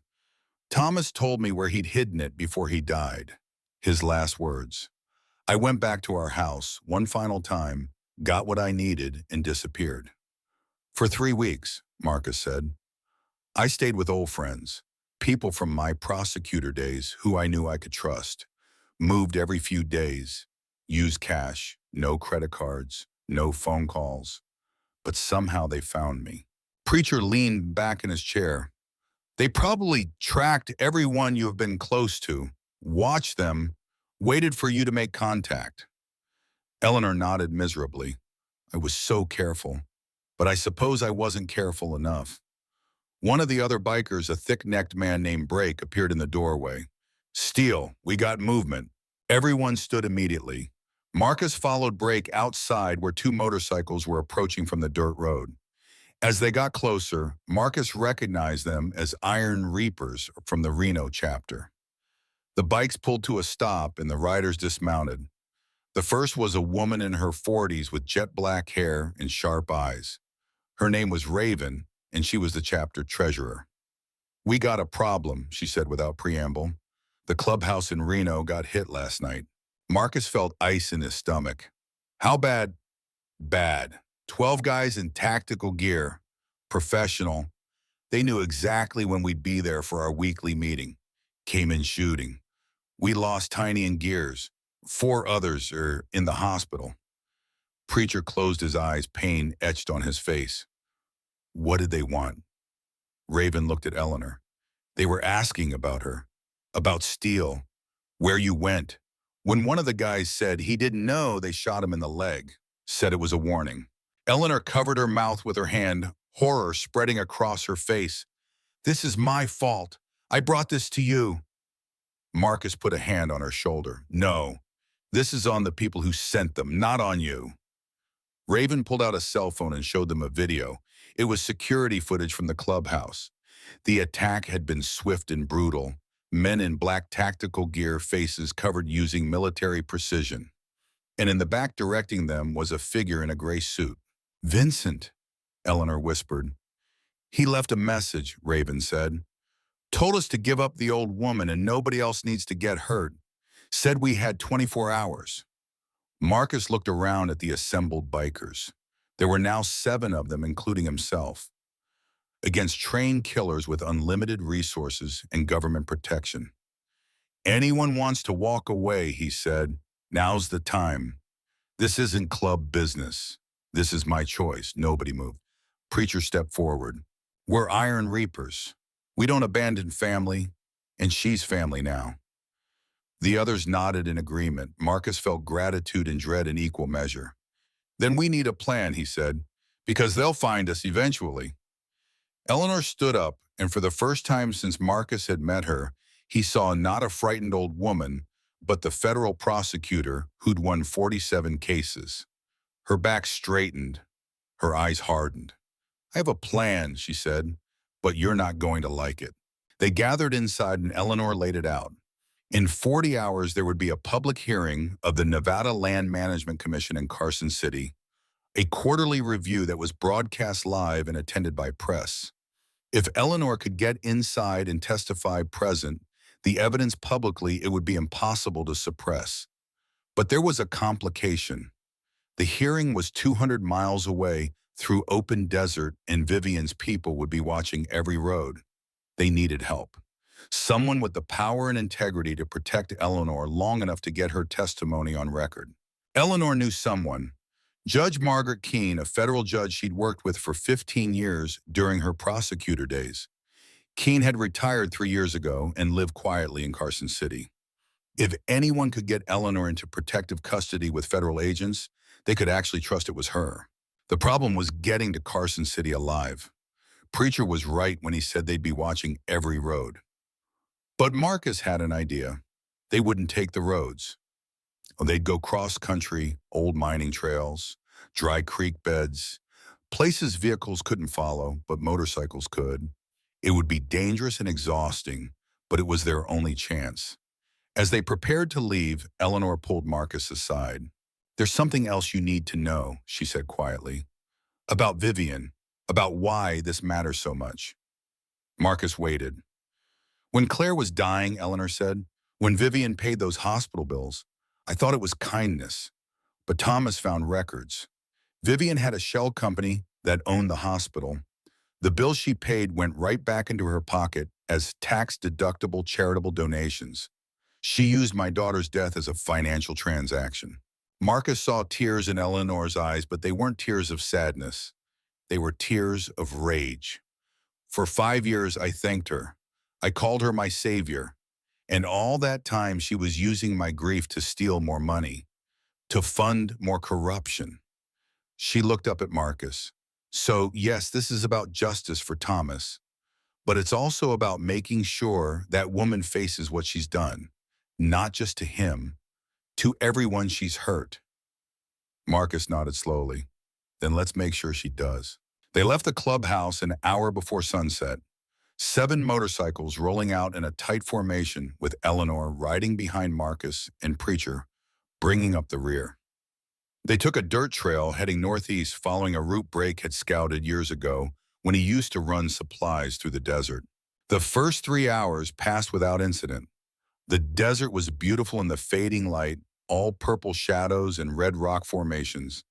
Thomas told me where he'd hidden it before he died. His last words. I went back to our house one final time, got what I needed, and disappeared. For 3 weeks, Marcus said. I stayed with old friends, people from my prosecutor days who I knew I could trust. Moved every few days, used cash, no credit cards, no phone calls. But somehow they found me. Preacher leaned back in his chair. They probably tracked everyone you have been close to, watched them, waited for you to make contact. Eleanor nodded miserably. I was so careful, but I suppose I wasn't careful enough. One of the other bikers, a thick-necked man named Brake, appeared in the doorway. Steele, we got movement. Everyone stood immediately. Marcus followed Brake outside where 2 motorcycles were approaching from the dirt road. As they got closer, Marcus recognized them as Iron Reapers from the Reno chapter. The bikes pulled to a stop and the riders dismounted. The first was a woman in her 40s with jet black hair and sharp eyes. Her name was Raven, and she was the chapter treasurer. We got a problem, she said without preamble. The clubhouse in Reno got hit last night. Marcus felt ice in his stomach. How bad? Bad. 12 guys in tactical gear, professional. They knew exactly when we'd be there for our weekly meeting. Came in shooting. We lost Tiny and Gears. 4 others are in the hospital. Preacher closed his eyes, pain etched on his face. What did they want? Raven looked at Eleanor. They were asking about her, about Steele, where you went. When one of the guys said he didn't know they shot him in the leg, said it was a warning. Eleanor covered her mouth with her hand, horror spreading across her face. This is my fault. I brought this to you. Marcus put a hand on her shoulder. No, this is on the people who sent them, not on you. Raven pulled out a cell phone and showed them a video. It was security footage from the clubhouse. The attack had been swift and brutal. Men in black tactical gear, faces covered using military precision. And in the back directing them was a figure in a gray suit. Vincent, Eleanor whispered. He left a message, Raven said. Told us to give up the old woman and nobody else needs to get hurt. Said we had 24 hours. Marcus looked around at the assembled bikers. There were now 7 of them, including himself, against trained killers with unlimited resources and government protection. Anyone wants to walk away, he said. Now's the time. This isn't club business. This is my choice. Nobody moved. Preacher stepped forward. We're Iron Reapers. We don't abandon family, and she's family now. The others nodded in agreement. Marcus felt gratitude and dread in equal measure. Then we need a plan, he said, because they'll find us eventually. Eleanor stood up, and for the first time since Marcus had met her, he saw not a frightened old woman, but the federal prosecutor who'd won 47 cases. Her back straightened, her eyes hardened. I have a plan, she said, but you're not going to like it. They gathered inside and Eleanor laid it out. In 40 hours, there would be a public hearing of the Nevada Land Management Commission in Carson City, a quarterly review that was broadcast live and attended by press. If Eleanor could get inside and testify present, the evidence publicly, it would be impossible to suppress. But there was a complication. The hearing was 200 miles away through open desert, and Vivian's people would be watching every road. They needed help. Someone with the power and integrity to protect Eleanor long enough to get her testimony on record. Eleanor knew someone. Judge Margaret Keene, a federal judge she'd worked with for 15 years during her prosecutor days. Keene had retired 3 years ago and lived quietly in Carson City. If anyone could get Eleanor into protective custody with federal agents, they could actually trust it was her. The problem was getting to Carson City alive. Preacher was right when he said they'd be watching every road. But Marcus had an idea. They wouldn't take the roads. They'd go cross-country, old mining trails, dry creek beds, places vehicles couldn't follow, but motorcycles could. It would be dangerous and exhausting, but it was their only chance. As they prepared to leave, Eleanor pulled Marcus aside. There's something else you need to know, she said quietly. About Vivian, about why this matters so much. Marcus waited. When Claire was dying, Eleanor said, when Vivian paid those hospital bills, I thought it was kindness. But Thomas found records. Vivian had a shell company that owned the hospital. The bill she paid went right back into her pocket as tax-deductible charitable donations. She used my daughter's death as a financial transaction. Marcus saw tears in Eleanor's eyes, but they weren't tears of sadness. They were tears of rage. For 5 years, I thanked her. I called her my savior. And all that time, she was using my grief to steal more money, to fund more corruption. She looked up at Marcus. So, yes, this is about justice for Thomas, but it's also about making sure that woman faces what she's done, not just to him, to everyone she's hurt. Marcus nodded slowly. Then let's make sure she does. They left the clubhouse an hour before sunset. 7 motorcycles rolling out in a tight formation with Eleanor riding behind Marcus and Preacher, bringing up the rear. They took a dirt trail heading northeast following a route Brake had scouted years ago when he used to run supplies through the desert. The first 3 hours passed without incident. The desert was beautiful in the fading light, all purple shadows and red rock formations.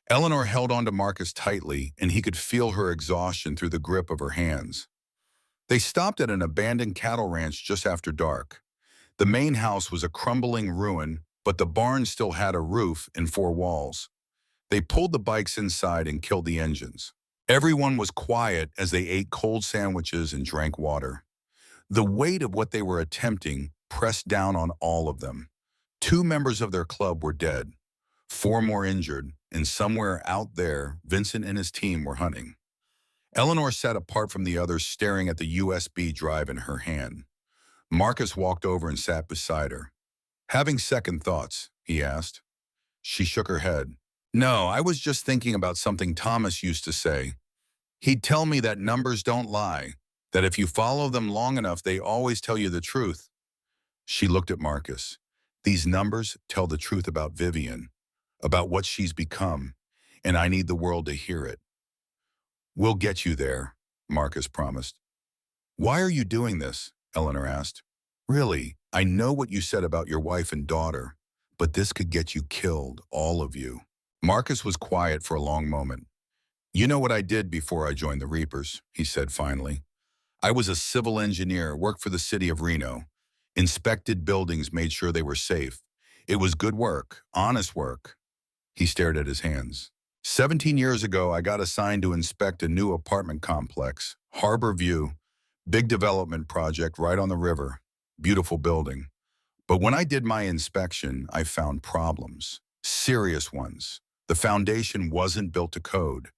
Eleanor held onto Marcus tightly, and he could feel her exhaustion through the grip of her hands. They stopped at an abandoned cattle ranch just after dark. The main house was a crumbling ruin, but the barn still had a roof and 4 walls. They pulled the bikes inside and killed the engines. Everyone was quiet as they ate cold sandwiches and drank water. The weight of what they were attempting pressed down on all of them. 2 members of their club were dead, 4 more injured, and somewhere out there, Vincent and his team were hunting. Eleanor sat apart from the others, staring at the USB drive in her hand. Marcus walked over and sat beside her. Having second thoughts, he asked. She shook her head. No, I was just thinking about something Thomas used to say. He'd tell me that numbers don't lie, that if you follow them long enough, they always tell you the truth. She looked at Marcus. These numbers tell the truth about Vivian, about what she's become, and I need the world to hear it. We'll get you there, Marcus promised. Why are you doing this? Eleanor asked. Really, I know what you said about your wife and daughter, but this could get you killed, all of you. Marcus was quiet for a long moment. You know what I did before I joined the Reapers, he said finally. I was a civil engineer, worked for the city of Reno, inspected buildings, made sure they were safe. It was good work, honest work. He stared at his hands. 17 years ago, I got assigned to inspect a new apartment complex, Harbor View, Big development project right on the river. Beautiful building. But when I did my inspection, I found problems. Serious ones. The foundation wasn't built to code.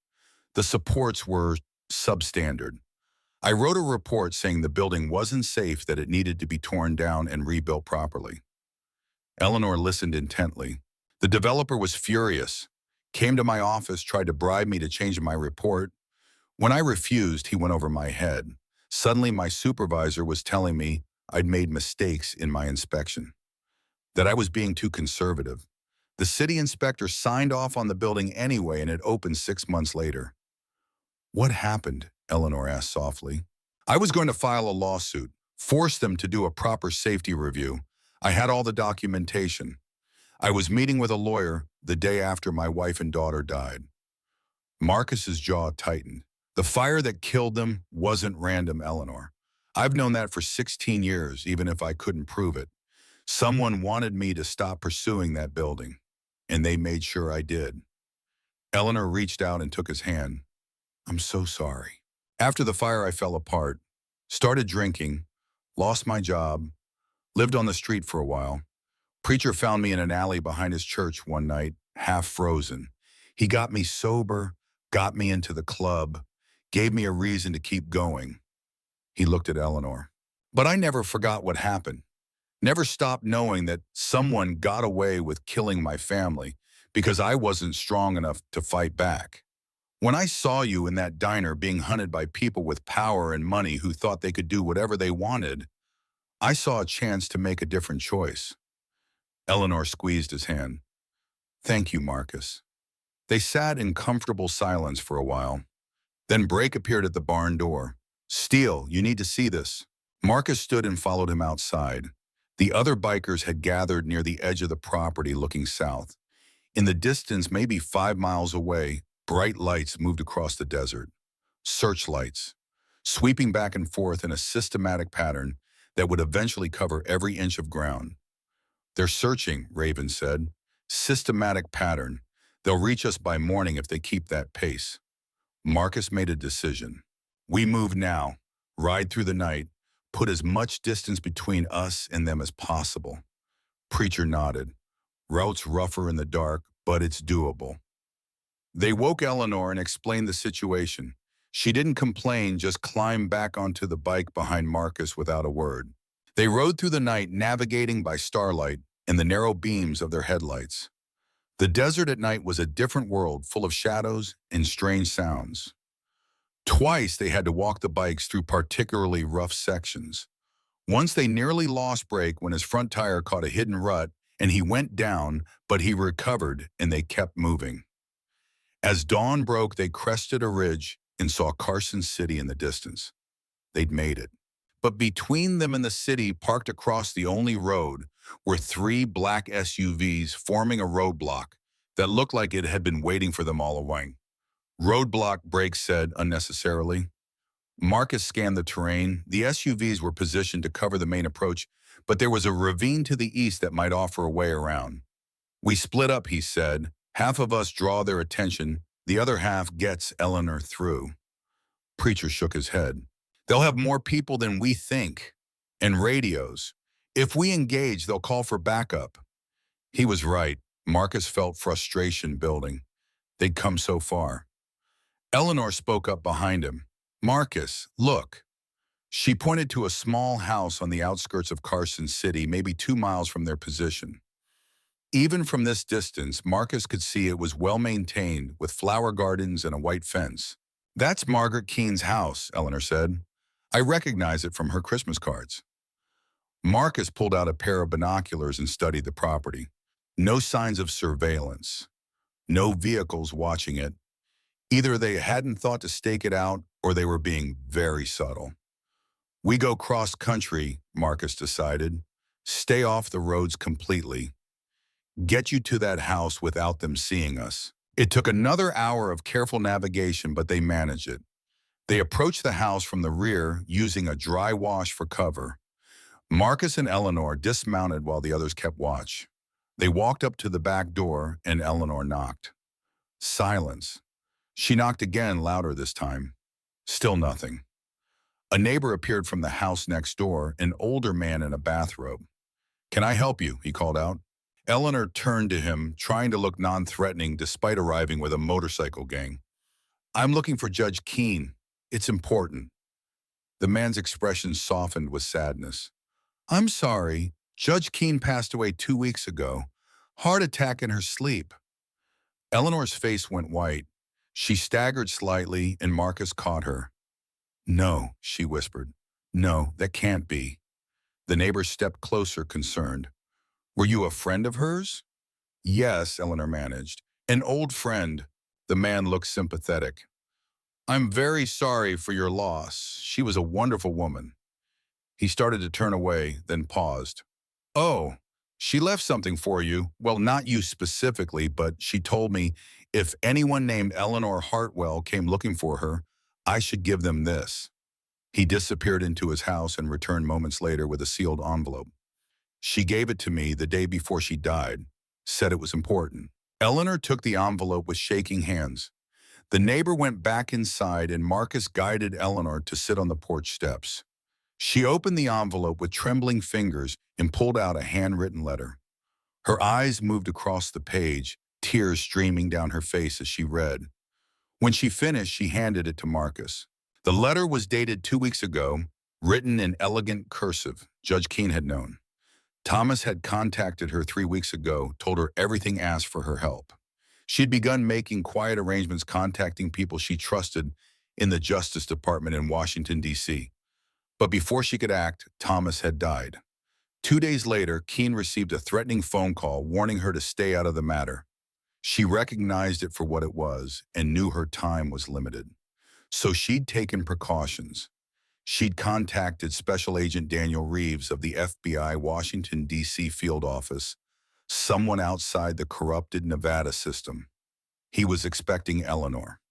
The supports were substandard. I wrote a report saying the building wasn't safe, that it needed to be torn down and rebuilt properly. Eleanor listened intently. The developer was furious, came to my office, tried to bribe me to change my report. When I refused, he went over my head. Suddenly, my supervisor was telling me I'd made mistakes in my inspection, that I was being too conservative. The city inspector signed off on the building anyway, and it opened 6 months later. What happened? Eleanor asked softly. I was going to file a lawsuit, force them to do a proper safety review. I had all the documentation. I was meeting with a lawyer the day after my wife and daughter died. Marcus's jaw tightened. The fire that killed them wasn't random, Eleanor. I've known that for 16 years, even if I couldn't prove it. Someone wanted me to stop pursuing that building, and they made sure I did. Eleanor reached out and took his hand. I'm so sorry. After the fire, I fell apart, started drinking, lost my job, lived on the street for a while. Preacher found me in an alley behind his church one night, half frozen. He got me sober, got me into the club, gave me a reason to keep going. He looked at Eleanor. But I never forgot what happened. Never stopped knowing that someone got away with killing my family because I wasn't strong enough to fight back. When I saw you in that diner being hunted by people with power and money who thought they could do whatever they wanted, I saw a chance to make a different choice. Eleanor squeezed his hand. Thank you, Marcus. They sat in comfortable silence for a while. Then Brake appeared at the barn door. Steele, you need to see this. Marcus stood and followed him outside. The other bikers had gathered near the edge of the property looking south. In the distance, maybe 5 miles away, bright lights moved across the desert. Searchlights, sweeping back and forth in a systematic pattern that would eventually cover every inch of ground. They're searching, Raven said. Systematic pattern. They'll reach us by morning if they keep that pace. Marcus made a decision. We move now, ride through the night, put as much distance between us and them as possible. Preacher nodded. Route's rougher in the dark, but it's doable. They woke Eleanor and explained the situation. She didn't complain, just climbed back onto the bike behind Marcus without a word. They rode through the night, navigating by starlight and the narrow beams of their headlights. The desert at night was a different world, full of shadows and strange sounds. Twice they had to walk the bikes through particularly rough sections. Once they nearly lost Brake when his front tire caught a hidden rut and he went down, but he recovered and they kept moving. As dawn broke, they crested a ridge and saw Carson City in the distance. They'd made it. But between them and the city, parked across the only road, were 3 black SUVs forming a roadblock that looked like it had been waiting for them all along. Roadblock, Brake said unnecessarily. Marcus scanned the terrain. The SUVs were positioned to cover the main approach, but there was a ravine to the east that might offer a way around. We split up, he said. Half of us draw their attention. The other half gets Eleanor through. Preacher shook his head. They'll have more people than we think. And radios. If we engage, they'll call for backup. He was right. Marcus felt frustration building. They'd come so far. Eleanor spoke up behind him. Marcus, look. She pointed to a small house on the outskirts of Carson City, maybe 2 miles from their position. Even from this distance, Marcus could see it was well-maintained, with flower gardens and a white fence. That's Margaret Keene's house, Eleanor said. I recognize it from her Christmas cards. Marcus pulled out a pair of binoculars and studied the property. No signs of surveillance. No vehicles watching it. Either they hadn't thought to stake it out, or they were being very subtle. We go cross-country, Marcus decided. Stay off the roads completely. Get you to that house without them seeing us. It took another hour of careful navigation, but they managed it. They approached the house from the rear, using a dry wash for cover. Marcus and Eleanor dismounted while the others kept watch. They walked up to the back door, and Eleanor knocked. Silence. She knocked again, louder this time. Still nothing. A neighbor appeared from the house next door, an older man in a bathrobe. "Can I help you?" he called out. Eleanor turned to him, trying to look non-threatening despite arriving with a motorcycle gang. "I'm looking for Judge Keene. It's important." The man's expression softened with sadness. "I'm sorry. Judge Keene passed away 2 weeks ago. Heart attack in her sleep." Eleanor's face went white. She staggered slightly, and Marcus caught her. "No," she whispered. "No, that can't be." The neighbor stepped closer, concerned. "Were you a friend of hers?" "Yes," Eleanor managed. "An old friend." The man looked sympathetic. "I'm very sorry for your loss. She was a wonderful woman." He started to turn away, then paused. "Oh, she left something for you. Well, not you specifically, but she told me if anyone named Eleanor Hartwell came looking for her, I should give them this." He disappeared into his house and returned moments later with a sealed envelope. "She gave it to me the day before she died. Said it was important." Eleanor took the envelope with shaking hands. The neighbor went back inside and Marcus guided Eleanor to sit on the porch steps. She opened the envelope with trembling fingers and pulled out a handwritten letter. Her eyes moved across the page, tears streaming down her face as she read. When she finished, she handed it to Marcus. The letter was dated 2 weeks ago, written in elegant cursive. Judge Keene had known. Thomas had contacted her 3 weeks ago, told her everything, asked for her help. She had begun making quiet arrangements, contacting people she trusted in the Justice Department in Washington, D.C. But before she could act, Thomas had died. 2 days later, Keene received a threatening phone call warning her to stay out of the matter. She recognized it for what it was and knew her time was limited. So she'd taken precautions. She'd contacted Special Agent Daniel Reeves of the FBI Washington, D.C. field office, someone outside the corrupted Nevada system. He was expecting Eleanor.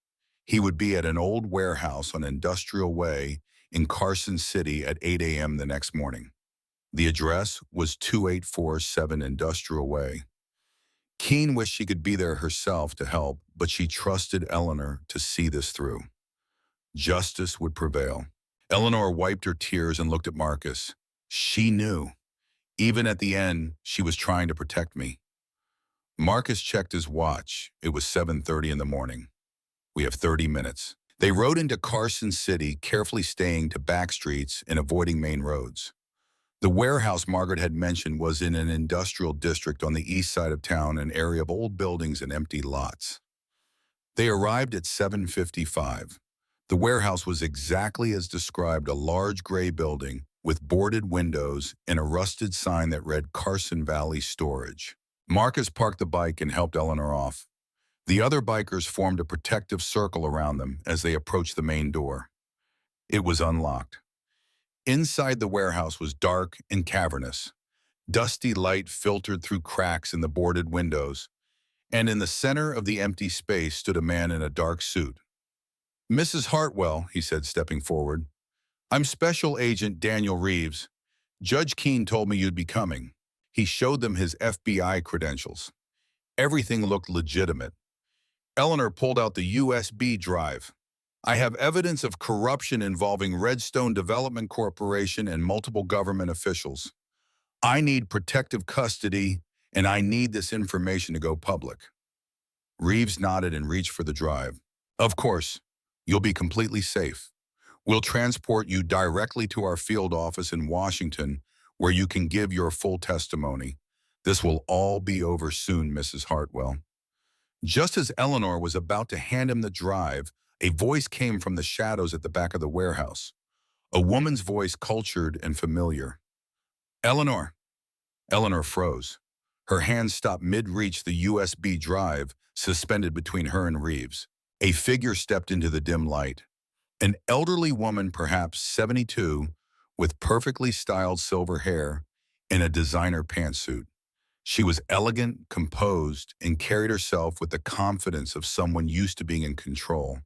He would be at an old warehouse on Industrial Way in Carson City at 8 a.m. the next morning. The address was 2847 Industrial Way. Keene wished she could be there herself to help, but she trusted Eleanor to see this through. Justice would prevail. Eleanor wiped her tears and looked at Marcus. She knew. Even at the end, she was trying to protect me. Marcus checked his watch. It was 7:30 in the morning. "We have 30 minutes. They rode into Carson City, carefully staying to back streets and avoiding main roads. The warehouse Margaret had mentioned was in an industrial district on the east side of town, an area of old buildings and empty lots. They arrived at 7:55. The warehouse was exactly as described, a large gray building with boarded windows and a rusted sign that read Carson Valley Storage. Marcus parked the bike and helped Eleanor off. The other bikers formed a protective circle around them as they approached the main door. It was unlocked. Inside the warehouse was dark and cavernous. Dusty light filtered through cracks in the boarded windows, and in the center of the empty space stood a man in a dark suit. "Mrs. Hartwell," he said, stepping forward. "I'm Special Agent Daniel Reeves. Judge Keene told me you'd be coming." He showed them his FBI credentials. Everything looked legitimate. Eleanor pulled out the USB drive. "I have evidence of corruption involving Redstone Development Corporation and multiple government officials. I need protective custody, and I need this information to go public." Reeves nodded and reached for the drive. "Of course, you'll be completely safe. We'll transport you directly to our field office in Washington, where you can give your full testimony. This will all be over soon, Mrs. Hartwell." Just as Eleanor was about to hand him the drive, a voice came from the shadows at the back of the warehouse. A woman's voice, cultured and familiar. "Eleanor." Eleanor froze. Her hand stopped mid-reach, the USB drive suspended between her and Reeves. A figure stepped into the dim light. An elderly woman, perhaps 72, with perfectly styled silver hair and a designer pantsuit. She was elegant, composed, and carried herself with the confidence of someone used to being in control.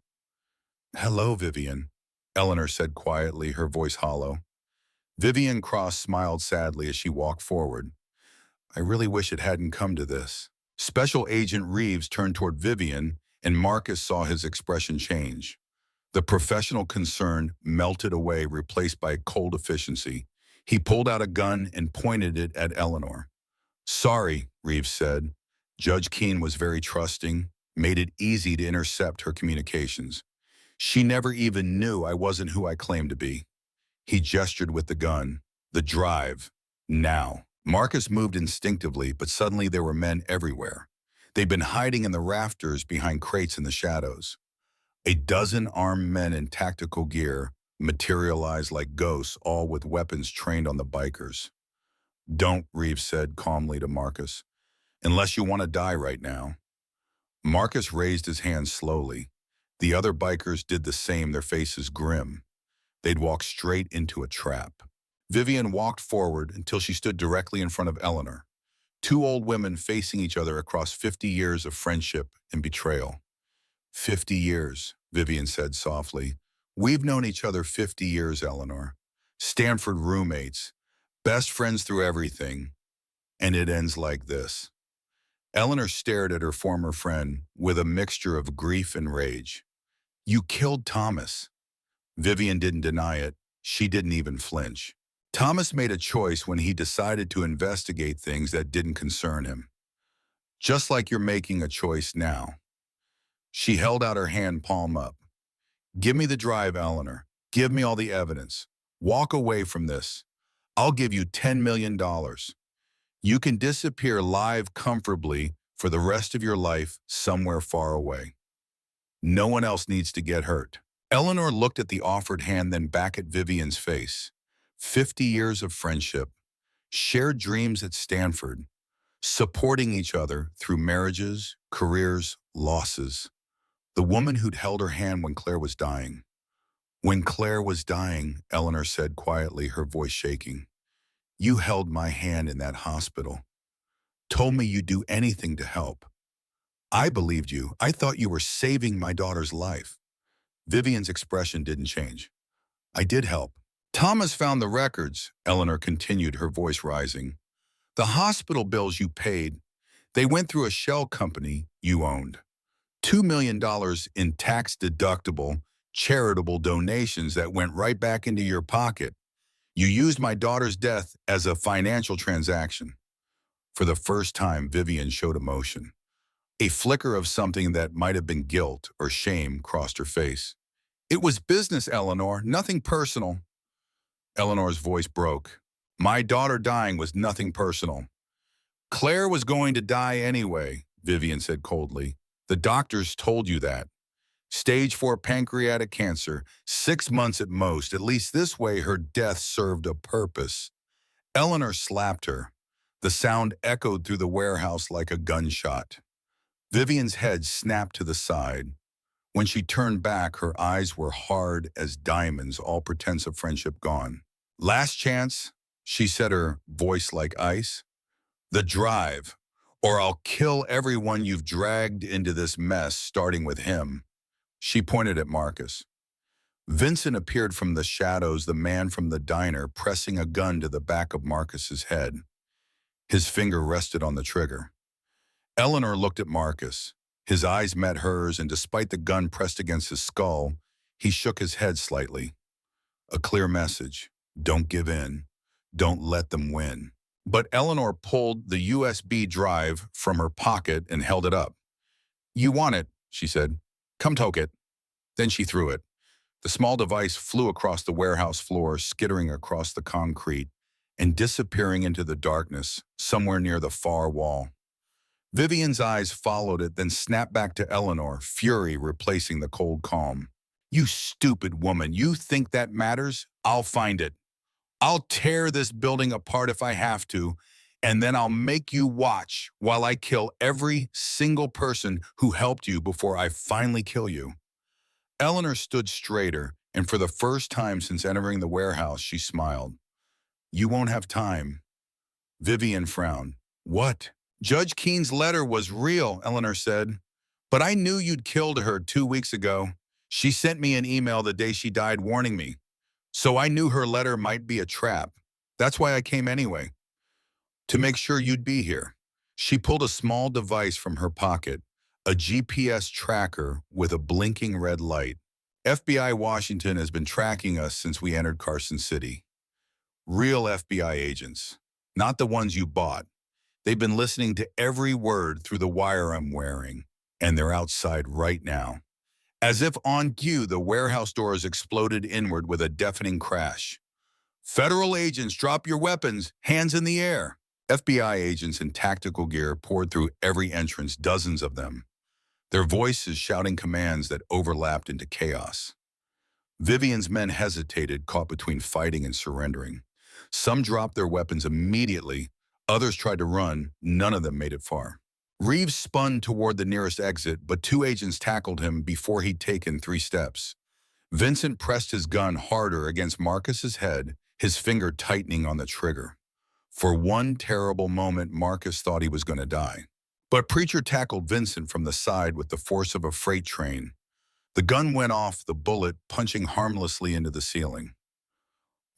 "Hello, Vivian," Eleanor said quietly, her voice hollow. Vivian Cross smiled sadly as she walked forward. "I really wish it hadn't come to this." Special Agent Reeves turned toward Vivian, and Marcus saw his expression change. The professional concern melted away, replaced by cold efficiency. He pulled out a gun and pointed it at Eleanor. Sorry, Reeves said. Judge Keene was very trusting, made it easy to intercept her communications. She never even knew I wasn't who I claimed to be. He gestured with the gun. The drive. Now. Marcus moved instinctively, but suddenly there were men everywhere. They'd been hiding in the rafters behind crates in the shadows. A dozen armed men in tactical gear materialized like ghosts, all with weapons trained on the bikers. Don't, Reeves said calmly to Marcus, unless you want to die right now. Marcus raised his hand slowly. The other bikers did the same, their faces grim. They'd walked straight into a trap. Vivian walked forward until she stood directly in front of Eleanor. Two old women facing each other across 50 years of friendship and betrayal. 50 years, Vivian said softly. We've known each other 50 years, Eleanor. Stanford roommates, best friends through everything. And it ends like this. Eleanor stared at her former friend with a mixture of grief and rage. You killed Thomas. Vivian didn't deny it. She didn't even flinch. Thomas made a choice when he decided to investigate things that didn't concern him. Just like you're making a choice now. She held out her hand, palm up. Give me the drive, Eleanor. Give me all the evidence. Walk away from this. I'll give you $10 million. You can disappear live comfortably for the rest of your life somewhere far away. No one else needs to get hurt. Eleanor looked at the offered hand, then back at Vivian's face. 50 years of friendship, shared dreams at Stanford, supporting each other through marriages, careers, losses. The woman who'd held her hand when Claire was dying. When Claire was dying, Eleanor said quietly, her voice shaking. You held my hand in that hospital. Told me you'd do anything to help. I believed you. I thought you were saving my daughter's life. Vivian's expression didn't change. I did help. Thomas found the records, Eleanor continued, her voice rising. The hospital bills you paid, they went through a shell company you owned. $2 million in tax-deductible, charitable donations that went right back into your pocket. You used my daughter's death as a financial transaction. For the first time, Vivian showed emotion. A flicker of something that might have been guilt or shame crossed her face. It was business, Eleanor, nothing personal. Eleanor's voice broke. My daughter dying was nothing personal. Claire was going to die anyway, Vivian said coldly. The doctors told you that. Stage 4 pancreatic cancer, 6 months at most. At least this way her death served a purpose. Eleanor slapped her. The sound echoed through the warehouse like a gunshot. Vivian's head snapped to the side. When she turned back, her eyes were hard as diamonds, all pretense of friendship gone. Last chance, she said, her voice like ice. The drive, or I'll kill everyone you've dragged into this mess, starting with him. She pointed at Marcus. Vincent appeared from the shadows, the man from the diner, pressing a gun to the back of Marcus's head. His finger rested on the trigger. Eleanor looked at Marcus. His eyes met hers, and despite the gun pressed against his skull, he shook his head slightly. A clear message. Don't give in. Don't let them win. But Eleanor pulled the USB drive from her pocket and held it up. You want it, she said. Come toke it. Then she threw it. The small device flew across the warehouse floor, skittering across the concrete and disappearing into the darkness somewhere near the far wall. Vivian's eyes followed it, then snapped back to Eleanor, fury replacing the cold calm. You stupid woman, you think that matters? I'll find it. I'll tear this building apart if I have to, and then I'll make you watch while I kill every single person who helped you before I finally kill you. Eleanor stood straighter, and for the first time since entering the warehouse, she smiled. You won't have time. Vivian frowned. What? Judge Keene's letter was real, Eleanor said. But I knew you'd killed her 2 weeks ago. She sent me an email the day she died warning me. So I knew her letter might be a trap. That's why I came anyway. To make sure you'd be here. She pulled a small device from her pocket, a GPS tracker with a blinking red light. FBI Washington has been tracking us since we entered Carson City. Real FBI agents, not the ones you bought. They've been listening to every word through the wire I'm wearing, and they're outside right now. As if on cue, the warehouse doors exploded inward with a deafening crash. Federal agents, drop your weapons, hands in the air. FBI agents in tactical gear poured through every entrance, dozens of them, their voices shouting commands that overlapped into chaos. Vivian's men hesitated, caught between fighting and surrendering. Some dropped their weapons immediately. Others tried to run. None of them made it far. Reeves spun toward the nearest exit, but two agents tackled him before he'd taken 3 steps. Vincent pressed his gun harder against Marcus's head, his finger tightening on the trigger. For one terrible moment, Marcus thought he was going to die. But Preacher tackled Vincent from the side with the force of a freight train. The gun went off, the bullet punching harmlessly into the ceiling.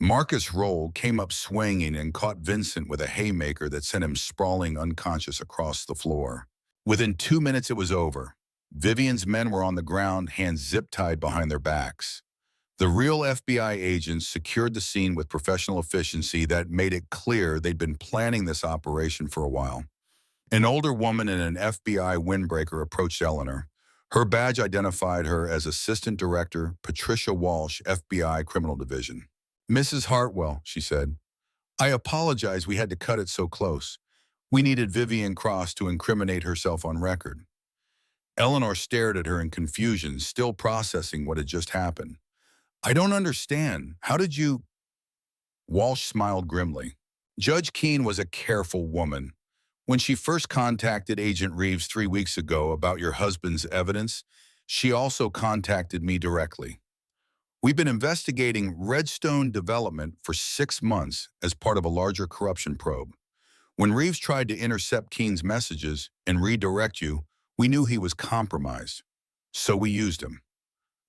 Marcus rolled, came up swinging, and caught Vincent with a haymaker that sent him sprawling unconscious across the floor. Within 2 minutes, it was over. Vivian's men were on the ground, hands zip-tied behind their backs. The real FBI agents secured the scene with professional efficiency that made it clear they'd been planning this operation for a while. An older woman in an FBI windbreaker approached Eleanor. Her badge identified her as Assistant Director Patricia Walsh, FBI Criminal Division. "Mrs. Hartwell," she said, "I apologize we had to cut it so close. We needed Vivian Cross to incriminate herself on record." Eleanor stared at her in confusion, still processing what had just happened. "I don't understand. How did you—" Walsh smiled grimly. "Judge Keene was a careful woman. When she first contacted Agent Reeves 3 weeks ago about your husband's evidence, she also contacted me directly. We've been investigating Redstone development for 6 months as part of a larger corruption probe. When Reeves tried to intercept Keene's messages and redirect you, we knew he was compromised. So we used him.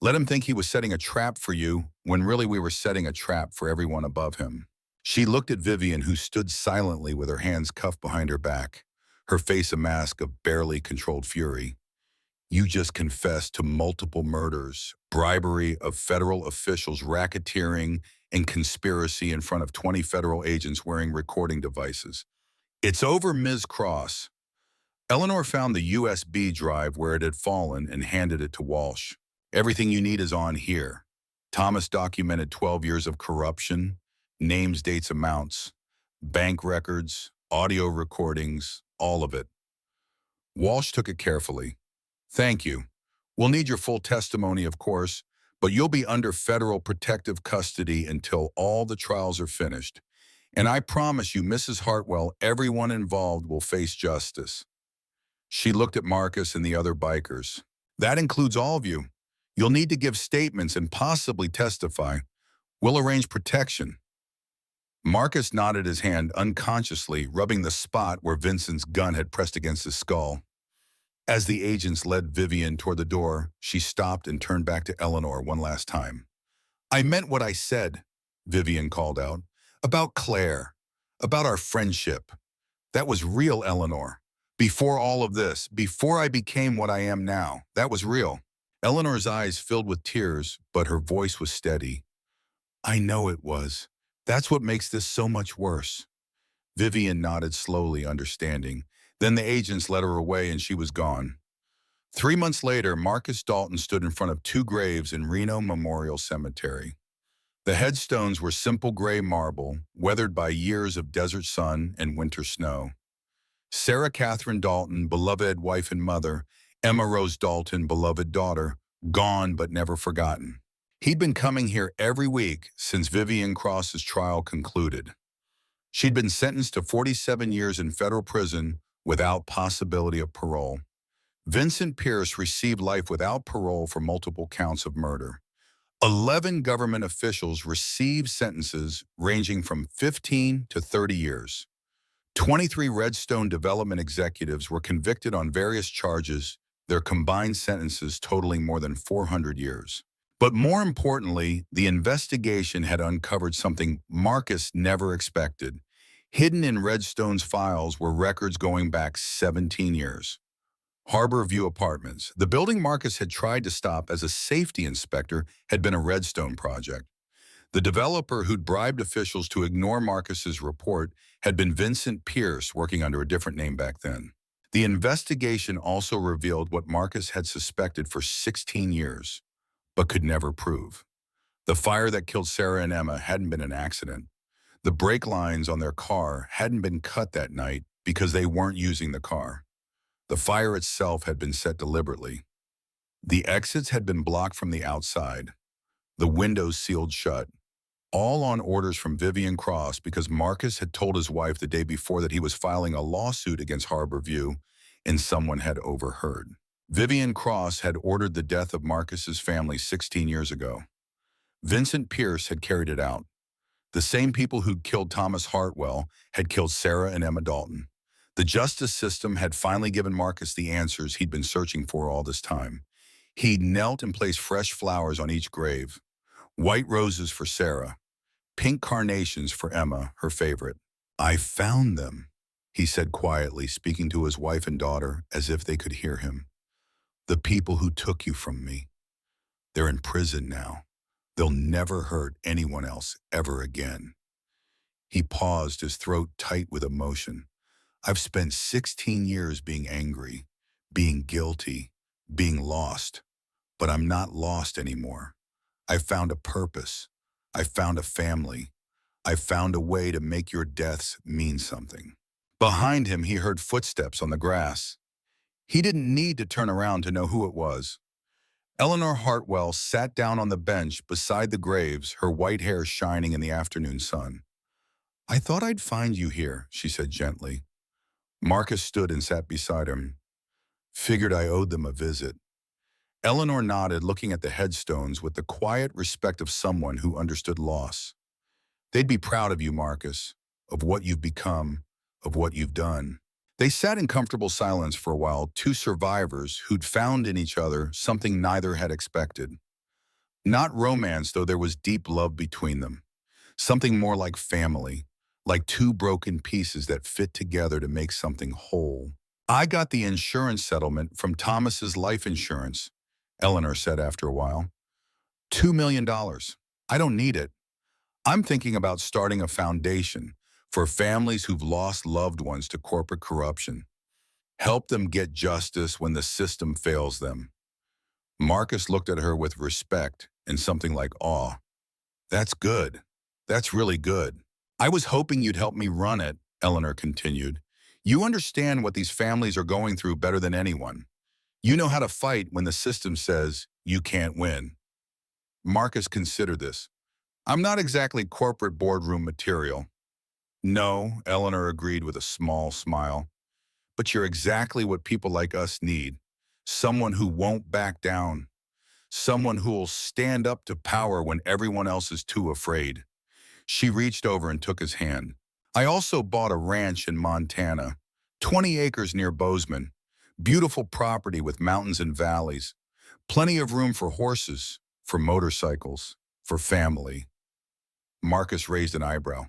Let him think he was setting a trap for you when really we were setting a trap for everyone above him." She looked at Vivian, who stood silently with her hands cuffed behind her back, her face a mask of barely controlled fury. "You just confessed to multiple murders, bribery of federal officials, racketeering, and conspiracy in front of 20 federal agents wearing recording devices. It's over, Ms. Cross." Eleanor found the USB drive where it had fallen and handed it to Walsh. "Everything you need is on here. Thomas documented 12 years of corruption, names, dates, amounts, bank records, audio recordings, all of it." Walsh took it carefully. "Thank you. We'll need your full testimony, of course, but you'll be under federal protective custody until all the trials are finished. And I promise you, Mrs. Hartwell, everyone involved will face justice." She looked at Marcus and the other bikers. "That includes all of you. You'll need to give statements and possibly testify. We'll arrange protection." Marcus nodded his hand unconsciously, rubbing the spot where Vincent's gun had pressed against his skull. As the agents led Vivian toward the door, she stopped and turned back to Eleanor one last time. "I meant what I said," Vivian called out. "About Claire. About our friendship. That was real, Eleanor. Before all of this, before I became what I am now, that was real." Eleanor's eyes filled with tears, but her voice was steady. "I know it was. That's what makes this so much worse." Vivian nodded slowly, understanding. Then the agents led her away and she was gone. 3 months later, Marcus Dalton stood in front of 2 graves in Reno Memorial Cemetery. The headstones were simple gray marble, weathered by years of desert sun and winter snow. Sarah Catherine Dalton, beloved wife and mother; Emma Rose Dalton, beloved daughter, gone but never forgotten. He'd been coming here every week since Vivian Cross's trial concluded. She'd been sentenced to 47 years in federal prison without possibility of parole. Vincent Pierce received life without parole for multiple counts of murder. 11 government officials received sentences ranging from 15 to 30 years. 23 Redstone development executives were convicted on various charges, their combined sentences totaling more than 400 years. But more importantly, the investigation had uncovered something Marcus never expected. Hidden in Redstone's files were records going back 17 years. Harbor View Apartments. The building Marcus had tried to stop as a safety inspector had been a Redstone project. The developer who'd bribed officials to ignore Marcus's report had been Vincent Pierce, working under a different name back then. The investigation also revealed what Marcus had suspected for 16 years, but could never prove. The fire that killed Sarah and Emma hadn't been an accident. The brake lines on their car hadn't been cut that night because they weren't using the car. The fire itself had been set deliberately. The exits had been blocked from the outside, the windows sealed shut, all on orders from Vivian Cross because Marcus had told his wife the day before that he was filing a lawsuit against Harbor View and someone had overheard. Vivian Cross had ordered the death of Marcus's family 16 years ago. Vincent Pierce had carried it out. The same people who'd killed Thomas Hartwell had killed Sarah and Emma Dalton. The justice system had finally given Marcus the answers he'd been searching for all this time. He'd knelt and placed fresh flowers on each grave. White roses for Sarah, pink carnations for Emma, her favorite. "I found them," he said quietly, speaking to his wife and daughter as if they could hear him. "The people who took you from me. They're in prison now. They'll never hurt anyone else ever again." He paused, his throat tight with emotion. "I've spent 16 years being angry, being guilty, being lost, but I'm not lost anymore. I found a purpose. I found a family. I found a way to make your deaths mean something." Behind him, he heard footsteps on the grass. He didn't need to turn around to know who it was. Eleanor Hartwell sat down on the bench beside the graves, her white hair shining in the afternoon sun. "I thought I'd find you here," she said gently. Marcus stood and sat beside him. "Figured I owed them a visit." Eleanor nodded, looking at the headstones with the quiet respect of someone who understood loss. "They'd be proud of you, Marcus, of what you've become, of what you've done." They sat in comfortable silence for a while, two survivors who'd found in each other something neither had expected. Not romance, though there was deep love between them. Something more like family, like two broken pieces that fit together to make something whole. "I got the insurance settlement from Thomas's life insurance," Eleanor said after a while. $2 million. I don't need it. I'm thinking about starting a foundation for families who've lost loved ones to corporate corruption. Help them get justice when the system fails them." Marcus looked at her with respect and something like awe. "That's good. That's really good. I was hoping you'd help me run it," Eleanor continued. "You understand what these families are going through better than anyone. You know how to fight when the system says you can't win." Marcus considered this. "I'm not exactly corporate boardroom material." "No," Eleanor agreed with a small smile. "But you're exactly what people like us need. Someone who won't back down. Someone who'll stand up to power when everyone else is too afraid." She reached over and took his hand. "I also bought a ranch in Montana, 20 acres near Bozeman. Beautiful property with mountains and valleys. Plenty of room for horses, for motorcycles, for family." Marcus raised an eyebrow.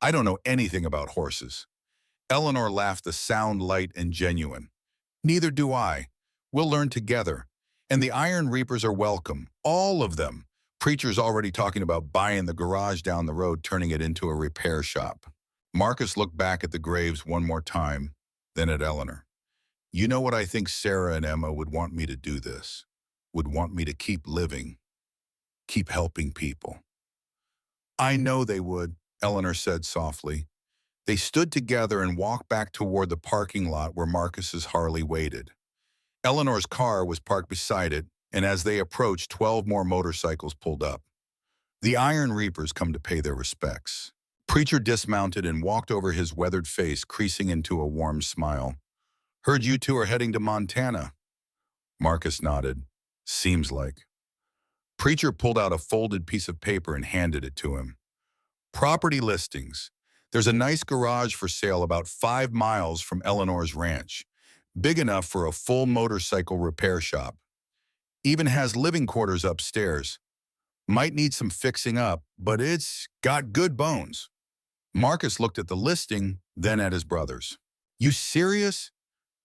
"I don't know anything about horses." Eleanor laughed, the sound light and genuine. "Neither do I. We'll learn together. And the Iron Reapers are welcome, all of them. Preacher's already talking about buying the garage down the road, turning it into a repair shop." Marcus looked back at the graves one more time, then at Eleanor. "You know what I think Sarah and Emma would want me to do this? Would want me to keep living, keep helping people." "I know they would," Eleanor said softly. They stood together and walked back toward the parking lot where Marcus's Harley waited. Eleanor's car was parked beside it, and as they approached, 12 more motorcycles pulled up. The Iron Reapers come to pay their respects. Preacher dismounted and walked over, his weathered face creasing into a warm smile. "Heard you two are heading to Montana." Marcus nodded. "Seems like." Preacher pulled out a folded piece of paper and handed it to him. "Property listings. There's a nice garage for sale about 5 miles from Eleanor's ranch. Big enough for a full motorcycle repair shop. Even has living quarters upstairs. Might need some fixing up, but it's got good bones." Marcus looked at the listing, then at his brothers. "You serious?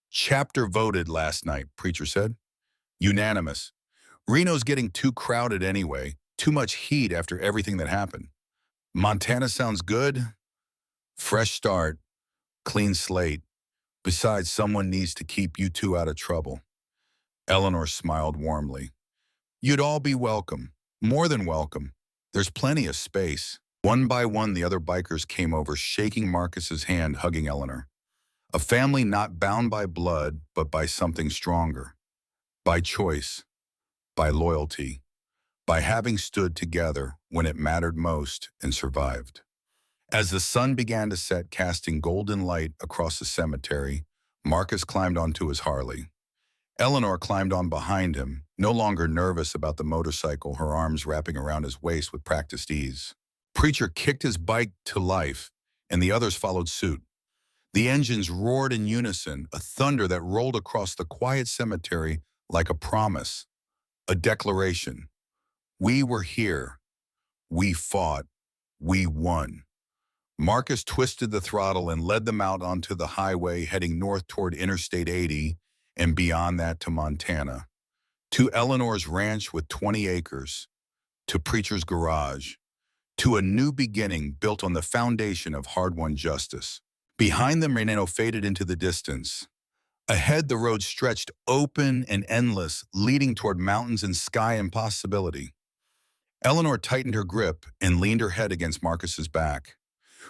Chapter voted last night, preacher said. Unanimous. Reno's getting too crowded anyway. Too much heat after everything that happened. Montana sounds good. Fresh start. Clean slate. Besides, someone needs to keep you two out of trouble. Eleanor smiled warmly. You'd all be welcome. More than welcome. There's plenty of space. One by one, the other bikers came over, shaking Marcus's hand, hugging Eleanor. A family not bound by blood, but by something stronger. By choice. By loyalty. By having stood together when it mattered most and survived. As the sun began to set, casting golden light across the cemetery, Marcus climbed onto his Harley. Eleanor climbed on behind him, no longer nervous about the motorcycle, her arms wrapping around his waist with practiced ease. Preacher kicked his bike to life, and the others followed suit. The engines roared in unison, a thunder that rolled across the quiet cemetery like a promise, a declaration. We were here. We fought. We won. Marcus twisted the throttle and led them out onto the highway, heading north toward Interstate 80 and beyond that to Montana. To Eleanor's ranch with 20 acres. To Preacher's garage. To a new beginning built on the foundation of hard-won justice. Behind them, Reno faded into the distance. Ahead, the road stretched open and endless, leading toward mountains and sky and possibility. Eleanor tightened her grip and leaned her head against Marcus's back.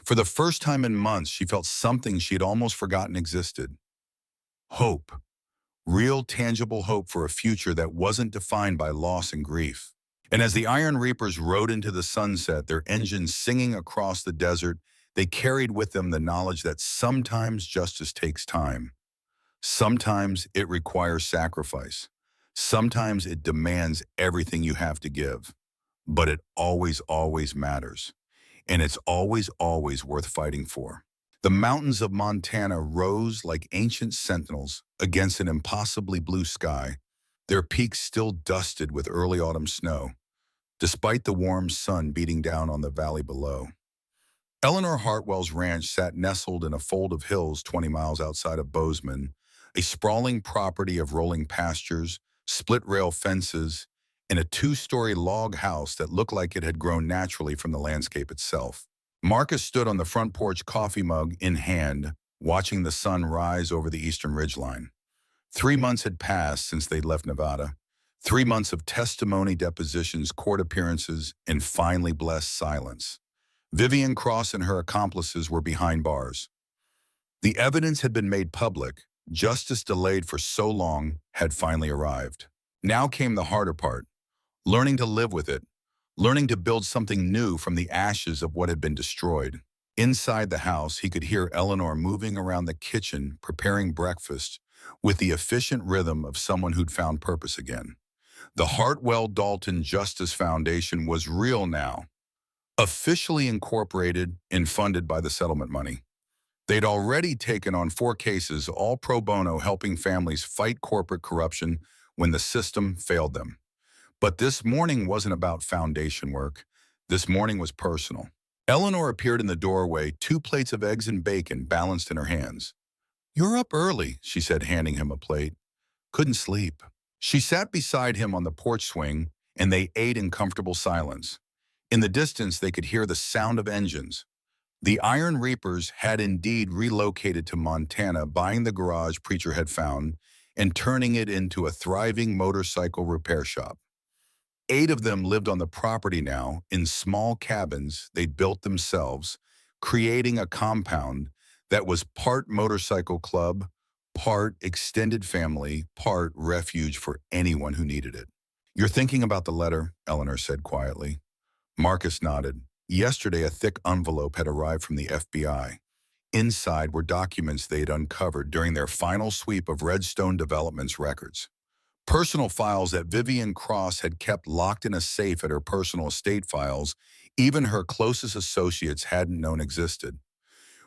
For the first time in months, she felt something she had almost forgotten existed. Hope. Real, tangible hope for a future that wasn't defined by loss and grief. And as the Iron Reapers rode into the sunset, their engines singing across the desert, they carried with them the knowledge that sometimes justice takes time. Sometimes it requires sacrifice. Sometimes it demands everything you have to give. But it always, always matters. And it's always, always worth fighting for. The mountains of Montana rose like ancient sentinels against an impossibly blue sky, their peaks still dusted with early autumn snow, despite the warm sun beating down on the valley below. Eleanor Hartwell's ranch sat nestled in a fold of hills 20 miles outside of Bozeman, a sprawling property of rolling pastures, split-rail fences, and a two-story log house that looked like it had grown naturally from the landscape itself. Marcus stood on the front porch, coffee mug in hand, watching the sun rise over the eastern ridgeline. 3 months had passed since they'd left Nevada. 3 months of testimony, depositions, court appearances, and finally blessed silence. Vivian Cross and her accomplices were behind bars. The evidence had been made public. Justice delayed for so long had finally arrived. Now came the harder part, learning to live with it, learning to build something new from the ashes of what had been destroyed. Inside the house, he could hear Eleanor moving around the kitchen, preparing breakfast, with the efficient rhythm of someone who'd found purpose again. The Hartwell-Dalton Justice Foundation was real now, officially incorporated and funded by the settlement money. They'd already taken on 4 cases, all pro bono, helping families fight corporate corruption when the system failed them. But this morning wasn't about foundation work. This morning was personal. Eleanor appeared in the doorway, 2 plates of eggs and bacon balanced in her hands. "You're up early," she said, handing him a plate. "Couldn't sleep." She sat beside him on the porch swing, and they ate in comfortable silence. In the distance, they could hear the sound of engines. The Iron Reapers had indeed relocated to Montana, buying the garage Preacher had found and turning it into a thriving motorcycle repair shop. 8 of them lived on the property now, in small cabins they'd built themselves, creating a compound that was part motorcycle club, part extended family, part refuge for anyone who needed it. "You're thinking about the letter," Eleanor said quietly. Marcus nodded. Yesterday, a thick envelope had arrived from the FBI. Inside were documents they'd uncovered during their final sweep of Redstone Development's records. Personal files that Vivian Cross had kept locked in a safe at her personal estate files even her closest associates hadn't known existed.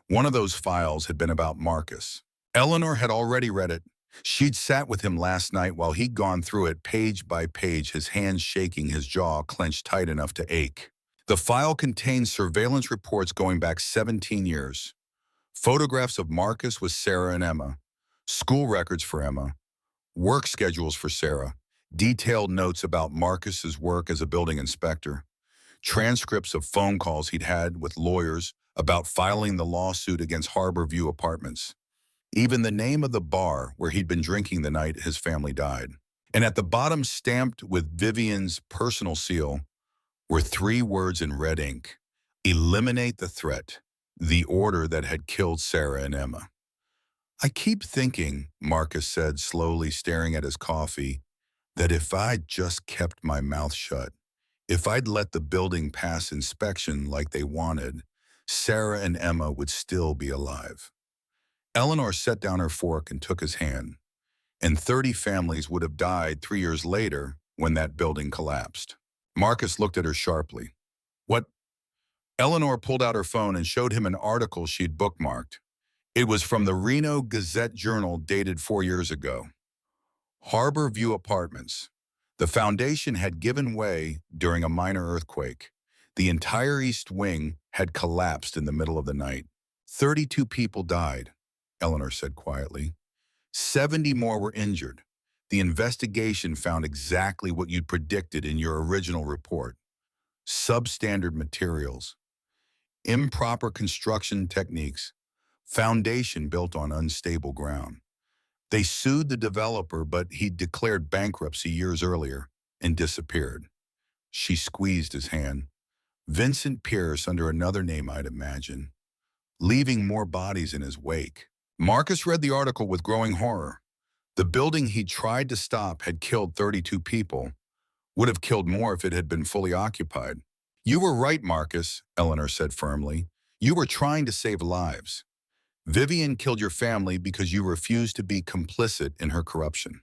One of those files had been about Marcus. Eleanor had already read it. She'd sat with him last night while he'd gone through it page by page, his hands shaking, his jaw clenched tight enough to ache. The file contained surveillance reports going back 17 years. Photographs of Marcus with Sarah and Emma. School records for Emma, work schedules for Sarah, detailed notes about Marcus's work as a building inspector, transcripts of phone calls he'd had with lawyers about filing the lawsuit against Harbor View Apartments, even the name of the bar where he'd been drinking the night his family died. And at the bottom, stamped with Vivian's personal seal, were three words in red ink: eliminate the threat, the order that had killed Sarah and Emma. I keep thinking, Marcus said, slowly staring at his coffee, that if I'd just kept my mouth shut, if I'd let the building pass inspection like they wanted, Sarah and Emma would still be alive. Eleanor set down her fork and took his hand, and 30 families would have died 3 years later when that building collapsed. Marcus looked at her sharply. What? Eleanor pulled out her phone and showed him an article she'd bookmarked. It was from the Reno Gazette-Journal dated 4 years ago. Harbor View Apartments. The foundation had given way during a minor earthquake. The entire east wing had collapsed in the middle of the night. 32 people died, Eleanor said quietly. 70 more were injured. The investigation found exactly what you'd predicted in your original report. Substandard materials, improper construction techniques, foundation built on unstable ground. They sued the developer, but he'd declared bankruptcy years earlier and disappeared. She squeezed his hand. Vincent Pierce, under another name I'd imagine, leaving more bodies in his wake. Marcus read the article with growing horror. The building he'd tried to stop had killed 32 people, would have killed more if it had been fully occupied. You were right, Marcus, Eleanor said firmly. You were trying to save lives. Vivian killed your family because you refused to be complicit in her corruption.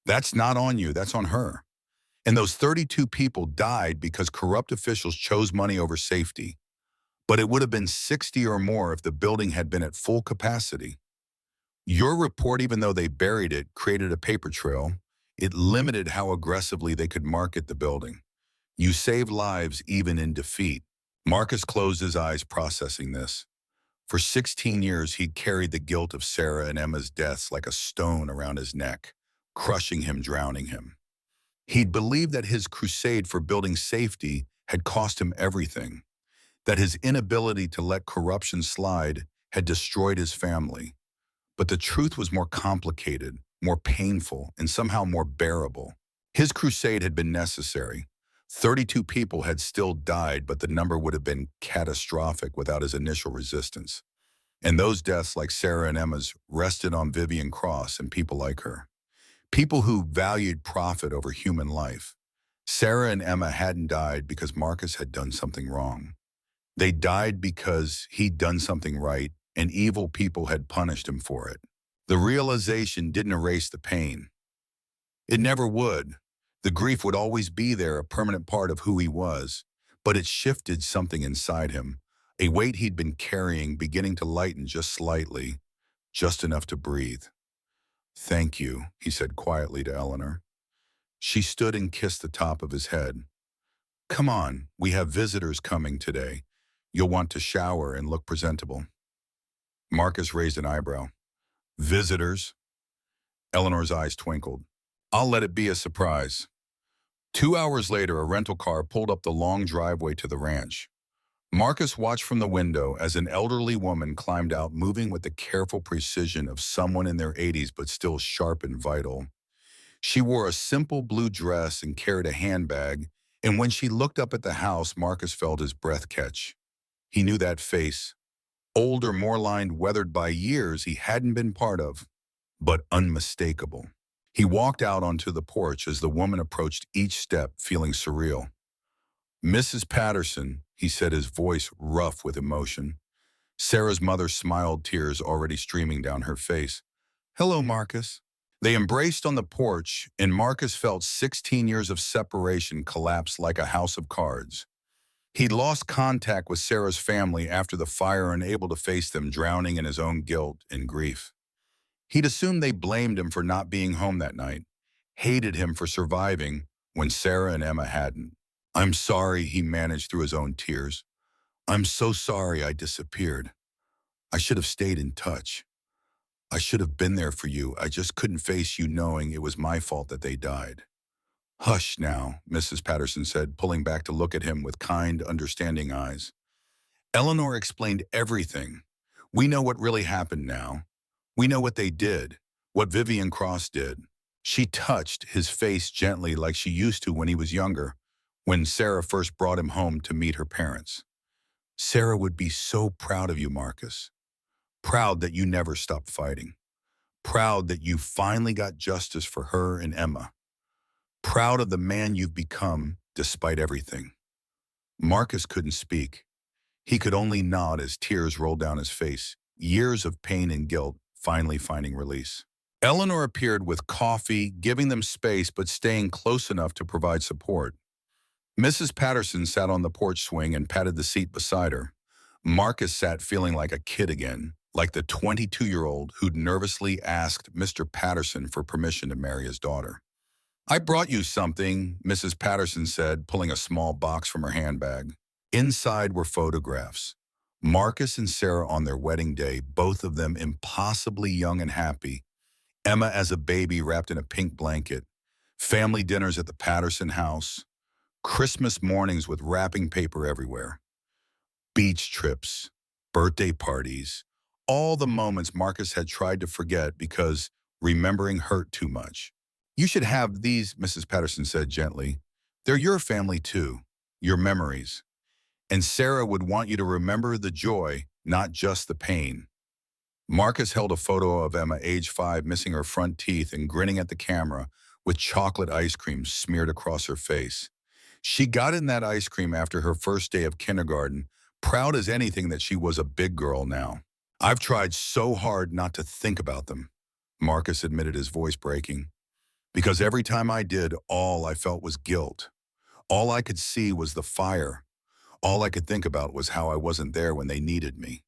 That's not on you, that's on her. And those 32 people died because corrupt officials chose money over safety. But it would have been 60 or more if the building had been at full capacity. Your report, even though they buried it, created a paper trail. It limited how aggressively they could market the building. You saved lives even in defeat. Marcus closed his eyes, processing this. For 16 years, he'd carried the guilt of Sarah and Emma's deaths like a stone around his neck, crushing him, drowning him. He'd believed that his crusade for building safety had cost him everything, that his inability to let corruption slide had destroyed his family. But the truth was more complicated, more painful, and somehow more bearable. His crusade had been necessary. 32 people had still died, but the number would have been catastrophic without his initial resistance. And those deaths, like Sarah and Emma's, rested on Vivian Cross and people like her. People who valued profit over human life. Sarah and Emma hadn't died because Marcus had done something wrong. They died because he'd done something right, and evil people had punished him for it. The realization didn't erase the pain. It never would. The grief would always be there, a permanent part of who he was, but it shifted something inside him, a weight he'd been carrying beginning to lighten just slightly, just enough to breathe. Thank you, he said quietly to Eleanor. She stood and kissed the top of his head. Come on, we have visitors coming today. You'll want to shower and look presentable. Marcus raised an eyebrow. Visitors? Eleanor's eyes twinkled. I'll let it be a surprise. 2 hours later, a rental car pulled up the long driveway to the ranch. Marcus watched from the window as an elderly woman climbed out, moving with the careful precision of someone in their 80s but still sharp and vital. She wore a simple blue dress and carried a handbag, and when she looked up at the house, Marcus felt his breath catch. He knew that face. Older, more lined, weathered by years he hadn't been part of, but unmistakable. He walked out onto the porch as the woman approached each step, feeling surreal. Mrs. Patterson, he said, his voice rough with emotion. Sarah's mother smiled, tears already streaming down her face. Hello, Marcus. They embraced on the porch, and Marcus felt 16 years of separation collapse like a house of cards. He'd lost contact with Sarah's family after the fire, unable to face them, drowning in his own guilt and grief. He'd assumed they blamed him for not being home that night, hated him for surviving when Sarah and Emma hadn't. I'm sorry, he managed through his own tears. I'm so sorry I disappeared. I should have stayed in touch. I should have been there for you. I just couldn't face you knowing it was my fault that they died. Hush now, Mrs. Patterson said, pulling back to look at him with kind, understanding eyes. Eleanor explained everything. We know what really happened now. We know what they did, what Vivian Cross did. She touched his face gently like she used to when he was younger, when Sarah first brought him home to meet her parents. Sarah would be so proud of you, Marcus. Proud that you never stopped fighting. Proud that you finally got justice for her and Emma. Proud of the man you've become despite everything. Marcus couldn't speak. He could only nod as tears rolled down his face, years of pain and guilt finally finding release. Eleanor appeared with coffee, giving them space but staying close enough to provide support. Mrs. Patterson sat on the porch swing and patted the seat beside her. Marcus sat feeling like a kid again, like the 22-year-old who'd nervously asked Mr. Patterson for permission to marry his daughter. I brought you something, Mrs. Patterson said, pulling a small box from her handbag. Inside were photographs. Marcus and Sarah on their wedding day, both of them impossibly young and happy. Emma as a baby wrapped in a pink blanket. Family dinners at the Patterson house. Christmas mornings with wrapping paper everywhere. Beach trips, birthday parties, all the moments Marcus had tried to forget because remembering hurt too much. You should have these, Mrs. Patterson said gently. They're your family too, your memories. And Sarah would want you to remember the joy, not just the pain. Marcus held a photo of Emma, age 5, missing her front teeth and grinning at the camera with chocolate ice cream smeared across her face. She got in that ice cream after her first day of kindergarten, proud as anything that she was a big girl now. I've tried so hard not to think about them, Marcus admitted, his voice breaking. Because every time I did, all I felt was guilt. All I could see was the fire. All I could think about was how I wasn't there when they needed me.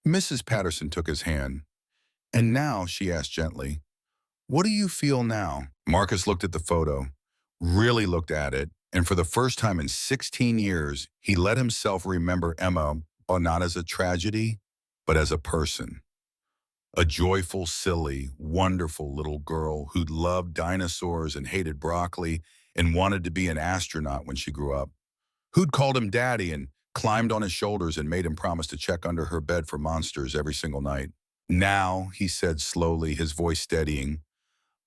Mrs. Patterson took his hand. And now, she asked gently, what do you feel now? Marcus looked at the photo, really looked at it, and for the first time in 16 years, he let himself remember Emma, not as a tragedy, but as a person. A joyful, silly, wonderful little girl who'd loved dinosaurs and hated broccoli and wanted to be an astronaut when she grew up. Who'd called him daddy and climbed on his shoulders and made him promise to check under her bed for monsters every single night. Now, he said slowly, his voice steadying,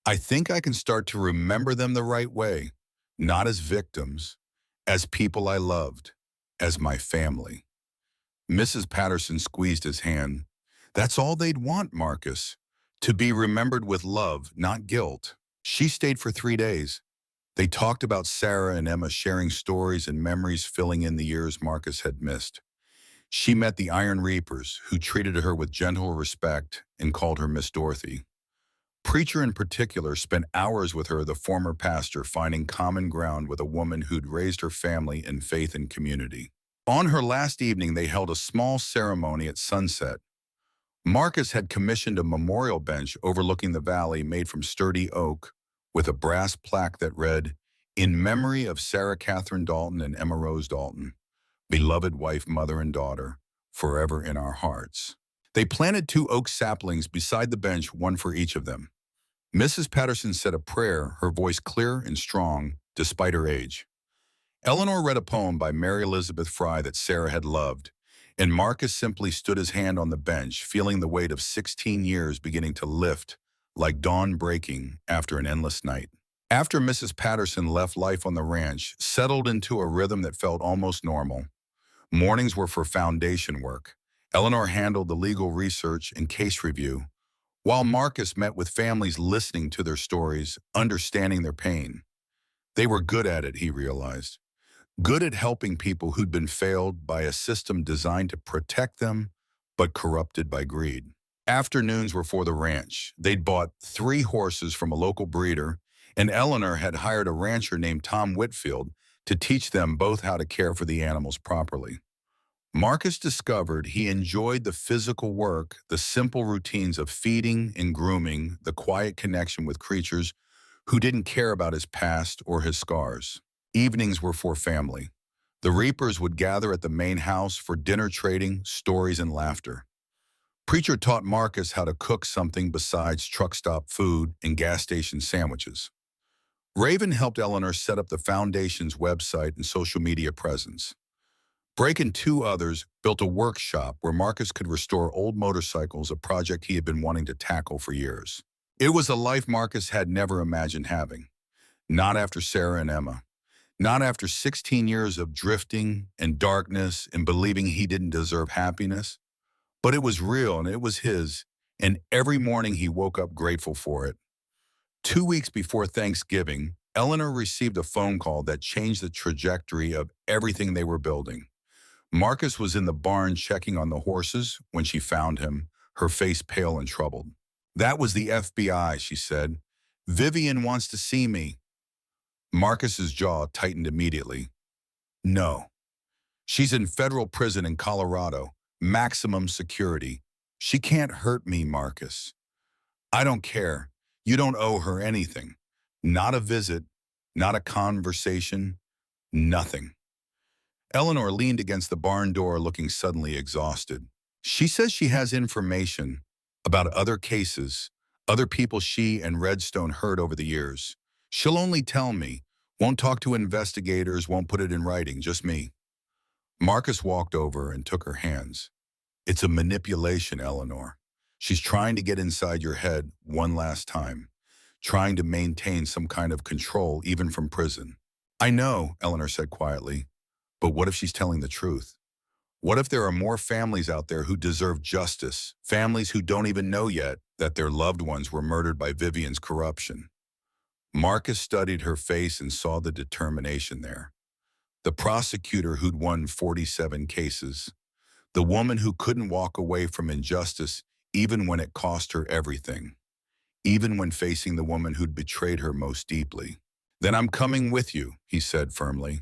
I think I can start to remember them the right way, not as victims, as people I loved, as my family. Mrs. Patterson squeezed his hand. That's all they'd want, Marcus, to be remembered with love, not guilt. She stayed for 3 days. They talked about Sarah and Emma sharing stories and memories filling in the years Marcus had missed. She met the Iron Reapers, who treated her with gentle respect and called her Miss Dorothy. Preacher in particular spent hours with her, the former pastor, finding common ground with a woman who'd raised her family in faith and community. On her last evening, they held a small ceremony at sunset. Marcus had commissioned a memorial bench overlooking the valley made from sturdy oak with a brass plaque that read, In memory of Sarah Catherine Dalton and Emma Rose Dalton, beloved wife, mother, and daughter, forever in our hearts. They planted 2 oak saplings beside the bench, one for each of them. Mrs. Patterson said a prayer, her voice clear and strong, despite her age. Eleanor read a poem by Mary Elizabeth Fry that Sarah had loved, and Marcus simply stood his hand on the bench, feeling the weight of 16 years beginning to lift, like dawn breaking after an endless night. After Mrs. Patterson left life on the ranch, settled into a rhythm that felt almost normal. Mornings were for foundation work. Eleanor handled the legal research and case review, while Marcus met with families listening to their stories, understanding their pain. They were good at it, he realized. Good at helping people who'd been failed by a system designed to protect them, but corrupted by greed. Afternoons were for the ranch. They'd bought 3 horses from a local breeder, and Eleanor had hired a rancher named Tom Whitfield to teach them both how to care for the animals properly. Marcus discovered he enjoyed the physical work, the simple routines of feeding and grooming, the quiet connection with creatures who didn't care about his past or his scars. Evenings were for family. The Reapers would gather at the main house for dinner, trading, stories, and laughter. Preacher taught Marcus how to cook something besides truck stop food and gas station sandwiches. Raven helped Eleanor set up the foundation's website and social media presence. Brake and two others built a workshop where Marcus could restore old motorcycles, a project he had been wanting to tackle for years. It was a life Marcus had never imagined having. Not after Sarah and Emma. Not after 16 years of drifting and darkness and believing he didn't deserve happiness. But it was real and it was his, and every morning he woke up grateful for it. 2 weeks before Thanksgiving, Eleanor received a phone call that changed the trajectory of everything they were building. Marcus was in the barn checking on the horses when she found him, her face pale and troubled. "That was the FBI," she said. "Vivian wants to see me." Marcus's jaw tightened immediately. "No. She's in federal prison in Colorado, maximum security. She can't hurt me, Marcus." "I don't care. You don't owe her anything. Not a visit, not a conversation, nothing." Eleanor leaned against the barn door looking suddenly exhausted. "She says she has information about other cases, other people she and Redstone heard over the years. She'll only tell me, won't talk to investigators, won't put it in writing, just me." Marcus walked over and took her hands. "It's a manipulation, Eleanor. She's trying to get inside your head one last time, trying to maintain some kind of control even from prison." "I know," Eleanor said quietly, "but what if she's telling the truth? What if there are more families out there who deserve justice, families who don't even know yet that their loved ones were murdered by Vivian's corruption?" Marcus studied her face and saw the determination there. The prosecutor who'd won 47 cases, the woman who couldn't walk away from injustice even when it cost her everything, even when facing the woman who'd betrayed her most deeply. "Then I'm coming with you," he said firmly.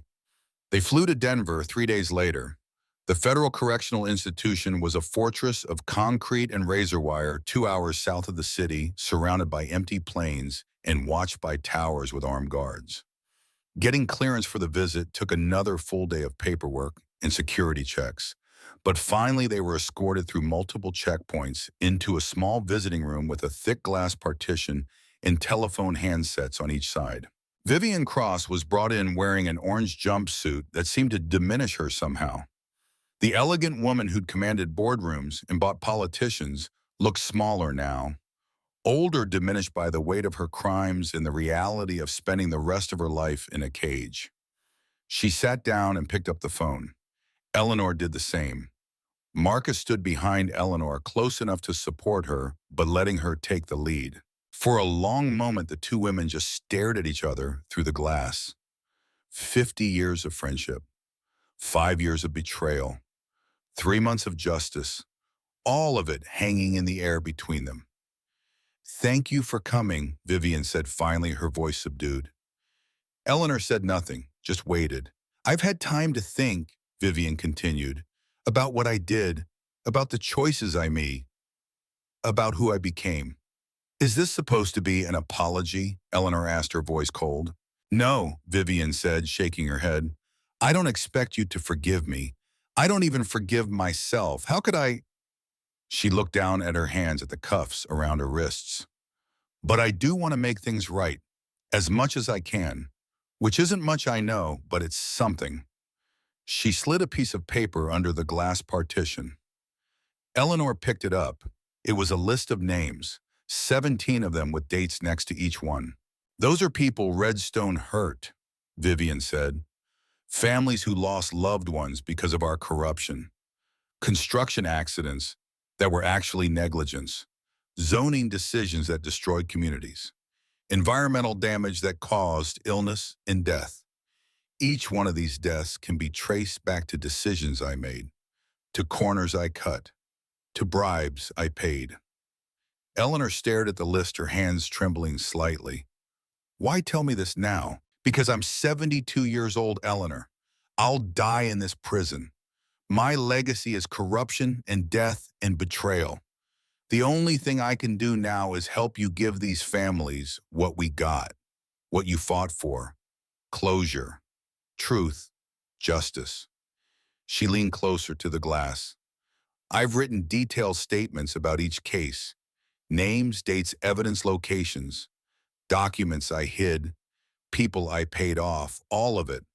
They flew to Denver 3 days later. The Federal Correctional Institution was a fortress of concrete and razor wire 2 hours south of the city, surrounded by empty plains and watched by towers with armed guards. Getting clearance for the visit took another full day of paperwork and security checks. But finally, they were escorted through multiple checkpoints into a small visiting room with a thick glass partition and telephone handsets on each side. Vivian Cross was brought in wearing an orange jumpsuit that seemed to diminish her somehow. The elegant woman who'd commanded boardrooms and bought politicians looked smaller now, older, diminished by the weight of her crimes and the reality of spending the rest of her life in a cage. She sat down and picked up the phone. Eleanor did the same. Marcus stood behind Eleanor, close enough to support her, but letting her take the lead. For a long moment, the two women just stared at each other through the glass. 50 years of friendship, 5 years of betrayal, 3 months of justice, all of it hanging in the air between them. "Thank you for coming," Vivian said finally, her voice subdued. Eleanor said nothing, just waited. "I've had time to think," Vivian continued, "about what I did, about the choices I made, about who I became." "Is this supposed to be an apology?" Eleanor asked, her voice cold. "No," Vivian said, shaking her head. "I don't expect you to forgive me. I don't even forgive myself. How could I?" She looked down at her hands, at the cuffs around her wrists. "But I do want to make things right, as much as I can, which isn't much, I know, but it's something." She slid a piece of paper under the glass partition. Eleanor picked it up. It was a list of names, 17 of them with dates next to each one. "Those are people Redstone hurt," Vivian said. "Families who lost loved ones because of our corruption. Construction accidents that were actually negligence. Zoning decisions that destroyed communities. Environmental damage that caused illness and death. Each one of these deaths can be traced back to decisions I made, to corners I cut, to bribes I paid." Eleanor stared at the list, her hands trembling slightly. "Why tell me this now?" "Because I'm 72 years old, Eleanor. I'll die in this prison. My legacy is corruption and death and betrayal. The only thing I can do now is help you give these families what we got, what you fought for. Closure, truth, justice." She leaned closer to the glass. I've written detailed statements about each case, names, dates, evidence, locations, documents I hid, people I paid off, all of it.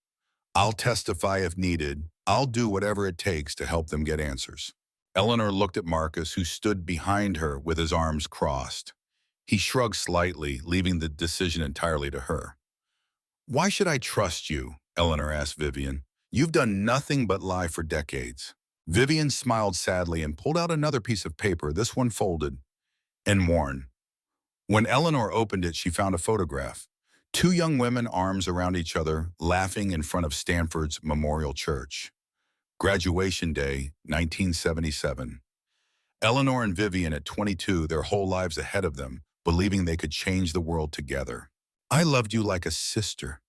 I'll testify if needed. I'll do whatever it takes to help them get answers." Eleanor looked at Marcus, who stood behind her with his arms crossed. He shrugged slightly, leaving the decision entirely to her. "Why should I trust you?" Eleanor asked Vivian. "You've done nothing but lie for decades." Vivian smiled sadly and pulled out another piece of paper, this one folded and worn. When Eleanor opened it, she found a photograph. Two young women, arms around each other, laughing in front of Stanford's Memorial Church. Graduation day, 1977. Eleanor and Vivian at 22, their whole lives ahead of them, believing they could change the world together. "I loved you like a sister,"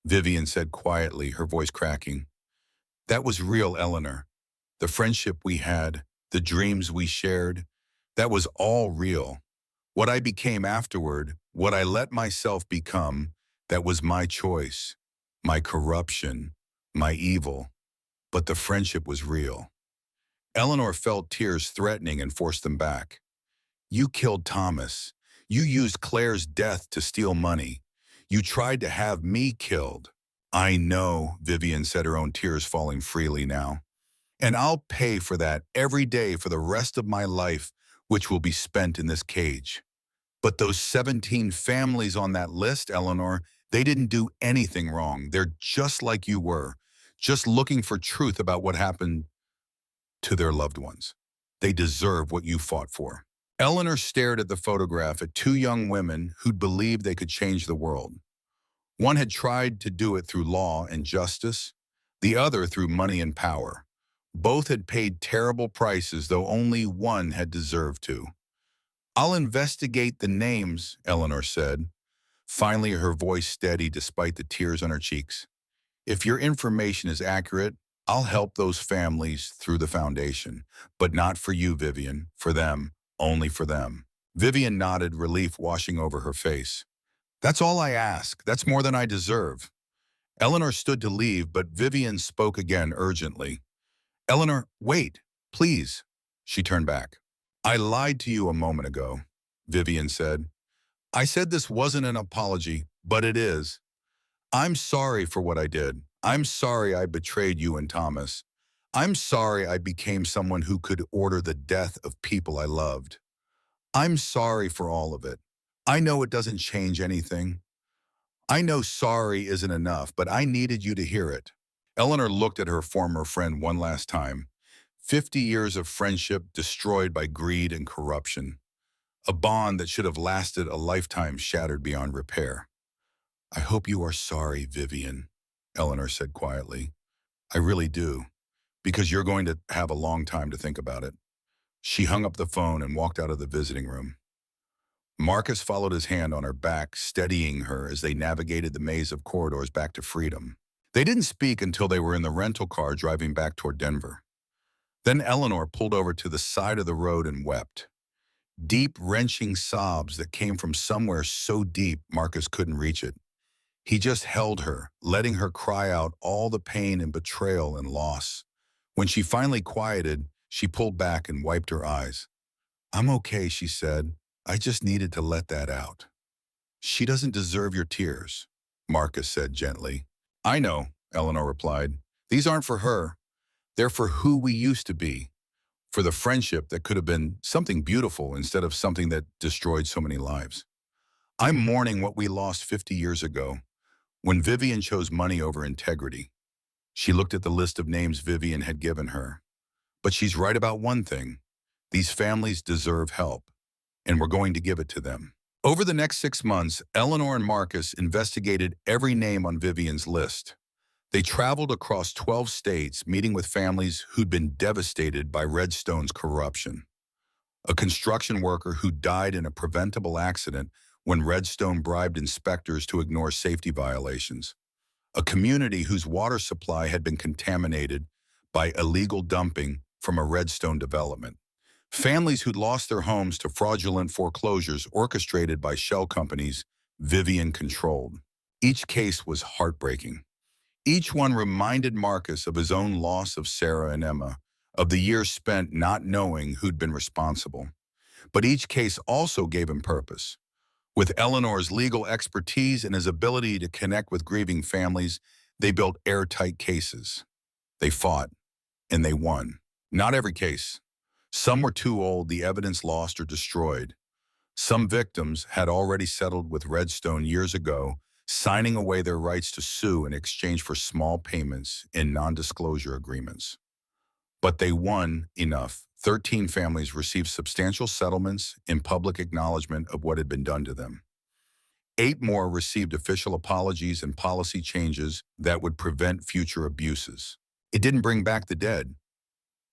Vivian said quietly, her voice cracking. "That was real, Eleanor. The friendship we had, the dreams we shared, that was all real. What I became afterward, what I let myself become, that was my choice, my corruption, my evil. But the friendship was real." Eleanor felt tears threatening and forced them back. "You killed Thomas. You used Claire's death to steal money. You tried to have me killed." "I know," Vivian said, her own tears falling freely now. "And I'll pay for that every day for the rest of my life, which will be spent in this cage." "But those 17 families on that list, Eleanor, they didn't do anything wrong. They're just like you were, just looking for truth about what happened to their loved ones. They deserve what you fought for." Eleanor stared at the photograph at two young women who'd believed they could change the world. One had tried to do it through law and justice, the other through money and power. Both had paid terrible prices, though only one had deserved to. "I'll investigate the names," Eleanor said. Finally, her voice steady despite the tears on her cheeks. "If your information is accurate, I'll help those families through the foundation. But not for you, Vivian. For them. Only for them." Vivian nodded, relief washing over her face. "That's all I ask. That's more than I deserve." Eleanor stood to leave, but Vivian spoke again urgently. "Eleanor, wait, please." She turned back. "I lied to you a moment ago," Vivian said. "I said this wasn't an apology, but it is. I'm sorry for what I did. I'm sorry I betrayed you and Thomas. I'm sorry I became someone who could order the death of people I loved. I'm sorry for all of it. I know it doesn't change anything. I know sorry isn't enough, but I needed you to hear it." Eleanor looked at her former friend one last time. 50 years of friendship destroyed by greed and corruption. A bond that should have lasted a lifetime shattered beyond repair. "I hope you are sorry, Vivian," Eleanor said quietly. "I really do, because you're going to have a long time to think about it." She hung up the phone and walked out of the visiting room. Marcus followed his hand on her back, steadying her as they navigated the maze of corridors back to freedom. They didn't speak until they were in the rental car driving back toward Denver. Then Eleanor pulled over to the side of the road and wept. Deep, wrenching sobs that came from somewhere so deep Marcus couldn't reach it. He just held her, letting her cry out all the pain and betrayal and loss. When she finally quieted, she pulled back and wiped her eyes. "I'm okay," she said. "I just needed to let that out." "She doesn't deserve your tears," Marcus said gently. "I know," Eleanor replied. "These aren't for her. They're for who we used to be, for the friendship that could have been something beautiful instead of something that destroyed so many lives. I'm mourning what we lost 50 years ago, when Vivian chose money over integrity." She looked at the list of names Vivian had given her. "But she's right about one thing. These families deserve help, and we're going to give it to them." Over the next 6 months, Eleanor and Marcus investigated every name on Vivian's list. They traveled across 12 states, meeting with families who'd been devastated by Redstone's corruption. A construction worker who died in a preventable accident when Redstone bribed inspectors to ignore safety violations. A community whose water supply had been contaminated by illegal dumping from a Redstone development. Families who'd lost their homes to fraudulent foreclosures orchestrated by shell companies Vivian controlled. Each case was heartbreaking. Each one reminded Marcus of his own loss of Sarah and Emma, of the years spent not knowing who'd been responsible. But each case also gave him purpose. With Eleanor's legal expertise and his ability to connect with grieving families, they built airtight cases. They fought, and they won. Not every case. Some were too old, the evidence lost or destroyed. Some victims had already settled with Redstone years ago, signing away their rights to sue in exchange for small payments in non-disclosure agreements. But they won enough. 13 families received substantial settlements in public acknowledgement of what had been done to them. 8 more received official apologies and policy changes that would prevent future abuses. It didn't bring back the dead.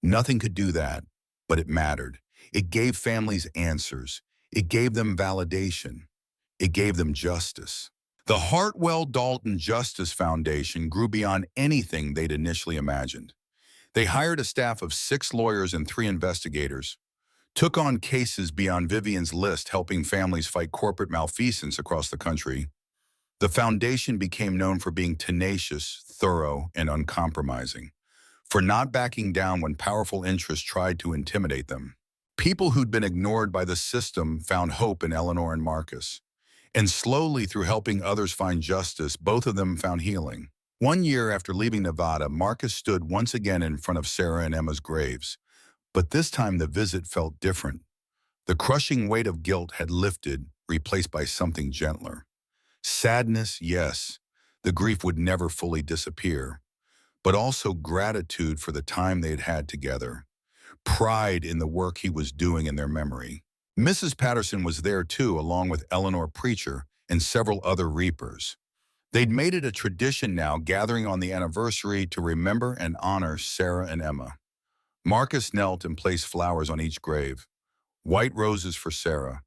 Nothing could do that, but it mattered. It gave families answers. It gave them validation. It gave them justice. The Hartwell-Dalton Justice Foundation grew beyond anything they'd initially imagined. They hired a staff of 6 lawyers and 3 investigators, took on cases beyond Vivian's list, helping families fight corporate malfeasance across the country. The foundation became known for being tenacious, thorough, and uncompromising, for not backing down when powerful interests tried to intimidate them. People who'd been ignored by the system found hope in Eleanor and Marcus. And slowly, through helping others find justice, both of them found healing. 1 year after leaving Nevada, Marcus stood once again in front of Sarah and Emma's graves. But this time the visit felt different. The crushing weight of guilt had lifted, replaced by something gentler. Sadness, yes, the grief would never fully disappear, but also gratitude for the time they had had together. Pride in the work he was doing in their memory. Mrs. Patterson was there too, along with Eleanor Preacher and several other reapers. They'd made it a tradition now, gathering on the anniversary to remember and honor Sarah and Emma. Marcus knelt and placed flowers on each grave. White roses for Sarah,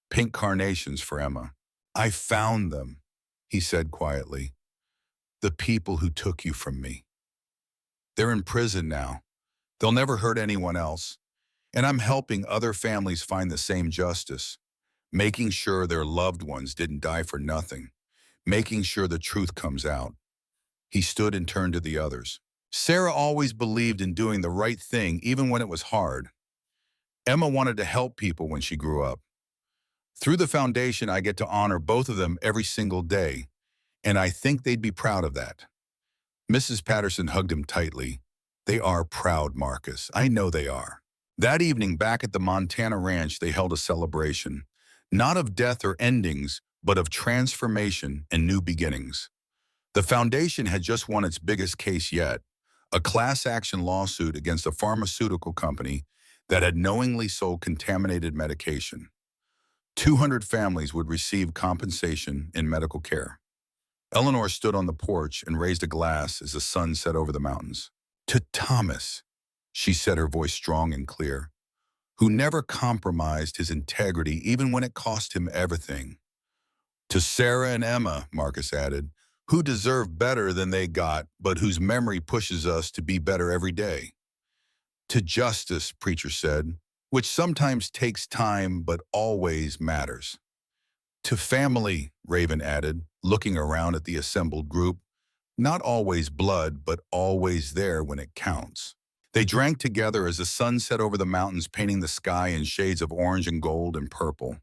pink carnations for Emma. "I found them," he said quietly. "The people who took you from me. They're in prison now. They'll never hurt anyone else. And I'm helping other families find the same justice, making sure their loved ones didn't die for nothing, making sure the truth comes out." He stood and turned to the others. "Sarah always believed in doing the right thing, even when it was hard. Emma wanted to help people when she grew up. Through the foundation, I get to honor both of them every single day, and I think they'd be proud of that." Mrs. Patterson hugged him tightly. "They are proud, Marcus. I know they are." That evening, back at the Montana ranch, they held a celebration, not of death or endings, but of transformation and new beginnings. The foundation had just won its biggest case yet, a class action lawsuit against a pharmaceutical company that had knowingly sold contaminated medication. 200 families would receive compensation in medical care. Eleanor stood on the porch and raised a glass as the sun set over the mountains. "To Thomas," she said, her voice strong and clear, "who never compromised his integrity even when it cost him everything. To Sarah and Emma," Marcus added, "who deserve better than they got, but whose memory pushes us to be better every day. To justice," Preacher said, "which sometimes takes time but always matters. To family," Raven added, looking around at the assembled group, "not always blood, but always there when it counts." They drank together as the sun set over the mountains, painting the sky in shades of orange and gold and purple.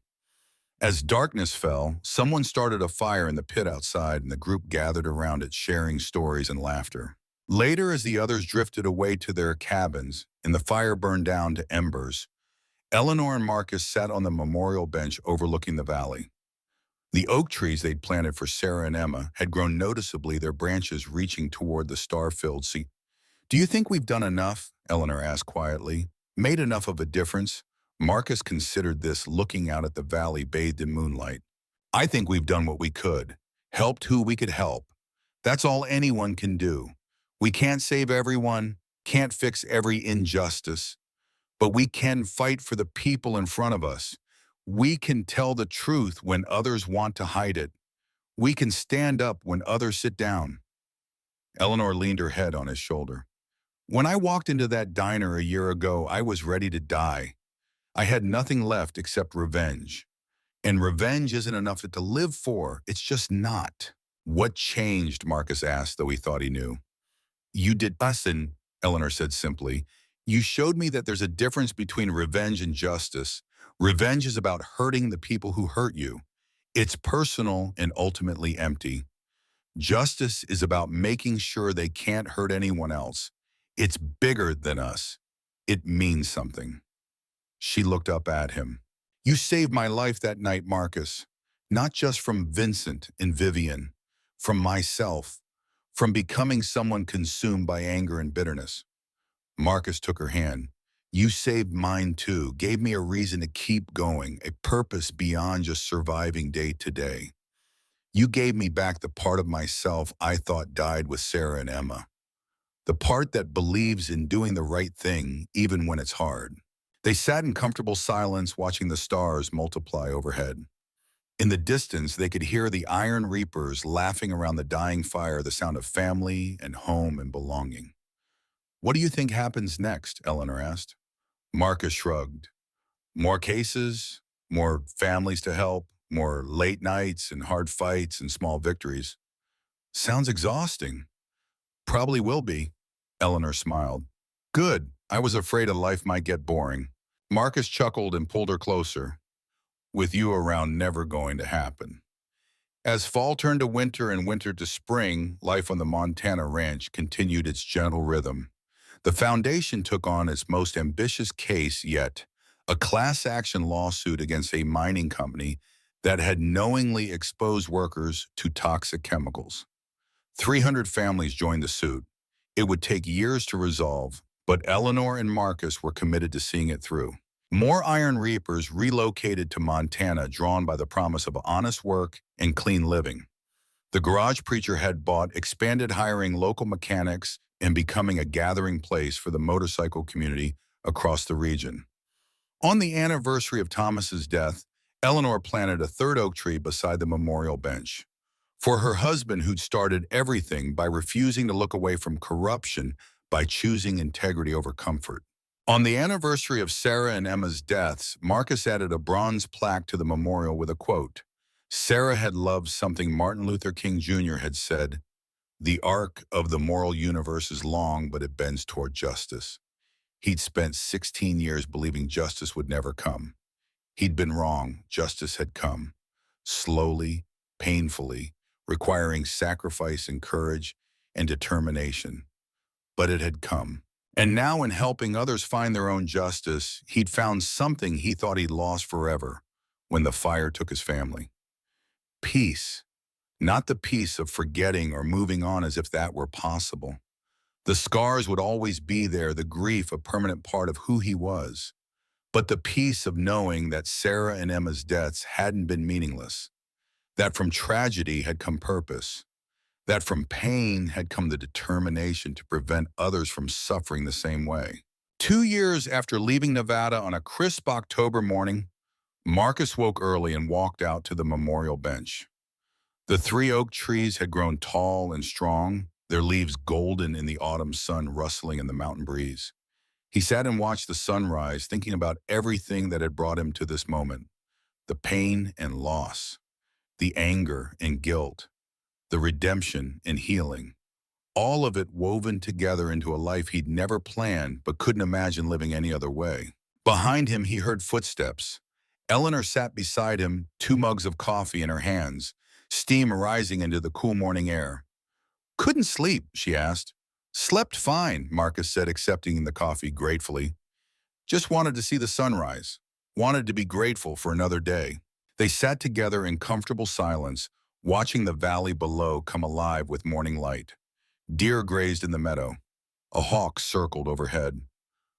As darkness fell, someone started a fire in the pit outside, and the group gathered around it, sharing stories and laughter. Later, as the others drifted away to their cabins and the fire burned down to embers, Eleanor and Marcus sat on the memorial bench overlooking the valley. The oak trees they'd planted for Sarah and Emma had grown noticeably, their branches reaching toward the star-filled sea. "Do you think we've done enough?" Eleanor asked quietly. "Made enough of a difference?" Marcus considered this, looking out at the valley bathed in moonlight. "I think we've done what we could. Helped who we could help. That's all anyone can do. We can't save everyone, can't fix every injustice, but we can fight for the people in front of us. We can tell the truth when others want to hide it. We can stand up when others sit down." Eleanor leaned her head on his shoulder. "When I walked into that diner a year ago, I was ready to die. I had nothing left except revenge. And revenge isn't enough to live for. It's just not." "What changed?" Marcus asked, though he thought he knew. "You did listen," Eleanor said simply. You showed me that there's a difference between revenge and justice. Revenge is about hurting the people who hurt you. It's personal and ultimately empty. Justice is about making sure they can't hurt anyone else. It's bigger than us. It means something. She looked up at him. You saved my life that night, Marcus. Not just from Vincent and Vivian, from myself, from becoming someone consumed by anger and bitterness. Marcus took her hand. You saved mine too, gave me a reason to keep going, a purpose beyond just surviving day to day. You gave me back the part of myself I thought died with Sarah and Emma. The part that believes in doing the right thing even when it's hard. They sat in comfortable silence watching the stars multiply overhead. In the distance, they could hear the Iron Reapers laughing around the dying fire, the sound of family and home and belonging. What do you think happens next? Eleanor asked. Marcus shrugged. More cases, more families to help, more late nights and hard fights and small victories. Sounds exhausting. Probably will be. Eleanor smiled. Good. I was afraid a life might get boring. Marcus chuckled and pulled her closer. With you around, never going to happen. As fall turned to winter and winter to spring, life on the Montana ranch continued its gentle rhythm. The foundation took on its most ambitious case yet, a class action lawsuit against a mining company that had knowingly exposed workers to toxic chemicals. 300 families joined the suit. It would take years to resolve, but Eleanor and Marcus were committed to seeing it through. More Iron Reapers relocated to Montana, drawn by the promise of honest work and clean living. The garage preacher had bought, expanded hiring local mechanics and becoming a gathering place for the motorcycle community across the region. On the anniversary of Thomas's death, Eleanor planted a third oak tree beside the memorial bench. For her husband, who'd started everything by refusing to look away from corruption by choosing integrity over comfort. On the anniversary of Sarah and Emma's deaths, Marcus added a bronze plaque to the memorial with a quote. Sarah had loved something Martin Luther King Jr. had said, "The arc of the moral universe is long, but it bends toward justice." He'd spent 16 years believing justice would never come. He'd been wrong. Justice had come. Slowly, painfully, requiring sacrifice and courage and determination. But it had come. And now in helping others find their own justice, he'd found something he thought he'd lost forever when the fire took his family. Peace. Not the peace of forgetting or moving on as if that were possible. The scars would always be there, the grief a permanent part of who he was. But the peace of knowing that Sarah and Emma's deaths hadn't been meaningless. That from tragedy had come purpose. That from pain had come the determination to prevent others from suffering the same way. 2 years after leaving Nevada on a crisp October morning, Marcus woke early and walked out to the memorial bench. The 3 oak trees had grown tall and strong, their leaves golden in the autumn sun rustling in the mountain breeze. He sat and watched the sunrise, thinking about everything that had brought him to this moment. The pain and loss, the anger and guilt, the redemption and healing. All of it woven together into a life he'd never planned but couldn't imagine living any other way. Behind him, he heard footsteps. Eleanor sat beside him, 2 mugs of coffee in her hands, steam rising into the cool morning air. Couldn't sleep, she asked. Slept fine, Marcus said, accepting the coffee gratefully. Just wanted to see the sunrise. Wanted to be grateful for another day. They sat together in comfortable silence, watching the valley below come alive with morning light. Deer grazed in the meadow. A hawk circled overhead.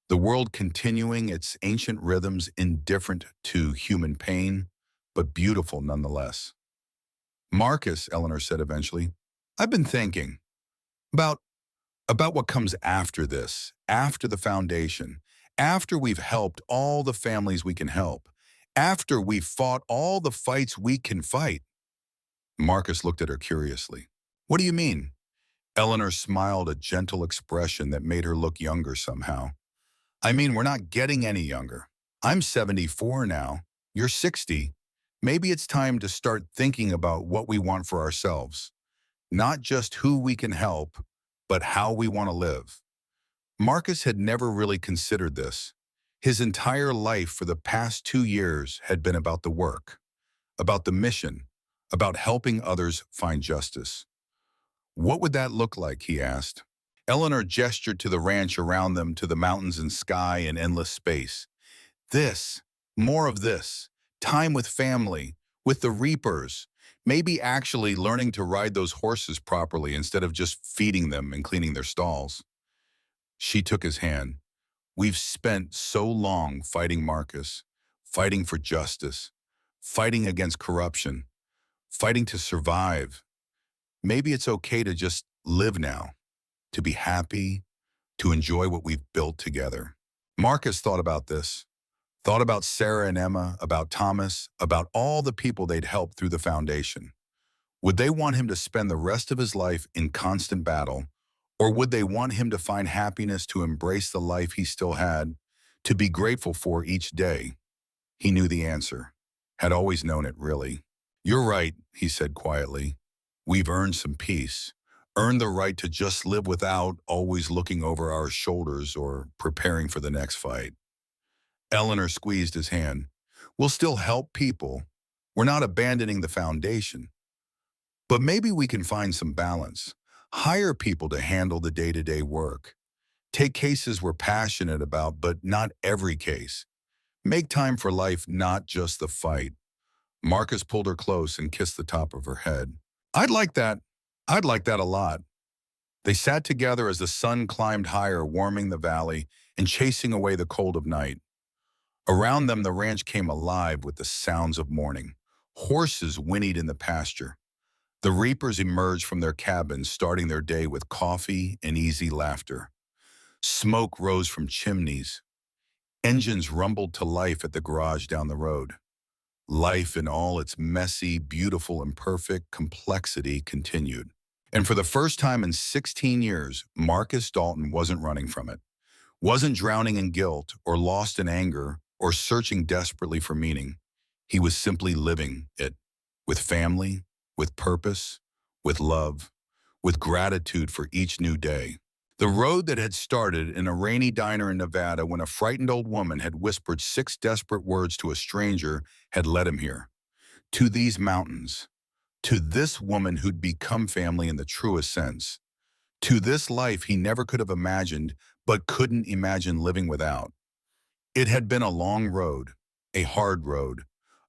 The world continuing its ancient rhythms, indifferent to human pain, but beautiful nonetheless. Marcus, Eleanor said eventually, I've been thinking about what comes after this, after the foundation, after we've helped all the families we can help, after we've fought all the fights we can fight. Marcus looked at her curiously. What do you mean? Eleanor smiled, a gentle expression that made her look younger somehow. I mean, we're not getting any younger. I'm 74 now. You're 60. Maybe it's time to start thinking about what we want for ourselves. Not just who we can help, but how we want to live. Marcus had never really considered this. His entire life for the past 2 years had been about the work, about the mission, about helping others find justice. What would that look like, he asked. Eleanor gestured to the ranch around them, to the mountains and sky and endless space. This, more of this, time with family, with the reapers, maybe actually learning to ride those horses properly instead of just feeding them and cleaning their stalls. She took his hand. We've spent so long fighting Marcus, fighting for justice, fighting against corruption, fighting to survive. Maybe it's okay to just live now, to be happy, to enjoy what we've built together. Marcus thought about this, thought about Sarah and Emma, about Thomas, about all the people they'd helped through the foundation. Would they want him to spend the rest of his life in constant battle, or would they want him to find happiness, to embrace the life he still had, to be grateful for each day? He knew the answer, had always known it, really. You're right, he said quietly. We've earned some peace, earned the right to just live without always looking over our shoulders or preparing for the next fight. Eleanor squeezed his hand. We'll still help people. We're not abandoning the foundation. But maybe we can find some balance. Hire people to handle the day-to-day work. Take cases we're passionate about, but not every case. Make time for life, not just the fight. Marcus pulled her close and kissed the top of her head. I'd like that. I'd like that a lot. They sat together as the sun climbed higher, warming the valley and chasing away the cold of night. Around them, the ranch came alive with the sounds of morning. Horses whinnied in the pasture. The reapers emerged from their cabins, starting their day with coffee and easy laughter. Smoke rose from chimneys. Engines rumbled to life at the garage down the road. Life in all its messy, beautiful, and perfect complexity continued. And for the first time in 16 years, Marcus Dalton wasn't running from it, wasn't drowning in guilt or lost in anger or searching desperately for meaning. He was simply living it, with family, with purpose, with love, with gratitude for each new day. The road that had started in a rainy diner in Nevada when a frightened old woman had whispered 6 desperate words to a stranger had led him here, to these mountains, to this woman who'd become family in the truest sense, to this life he never could have imagined but couldn't imagine living without. It had been a long road, a hard road,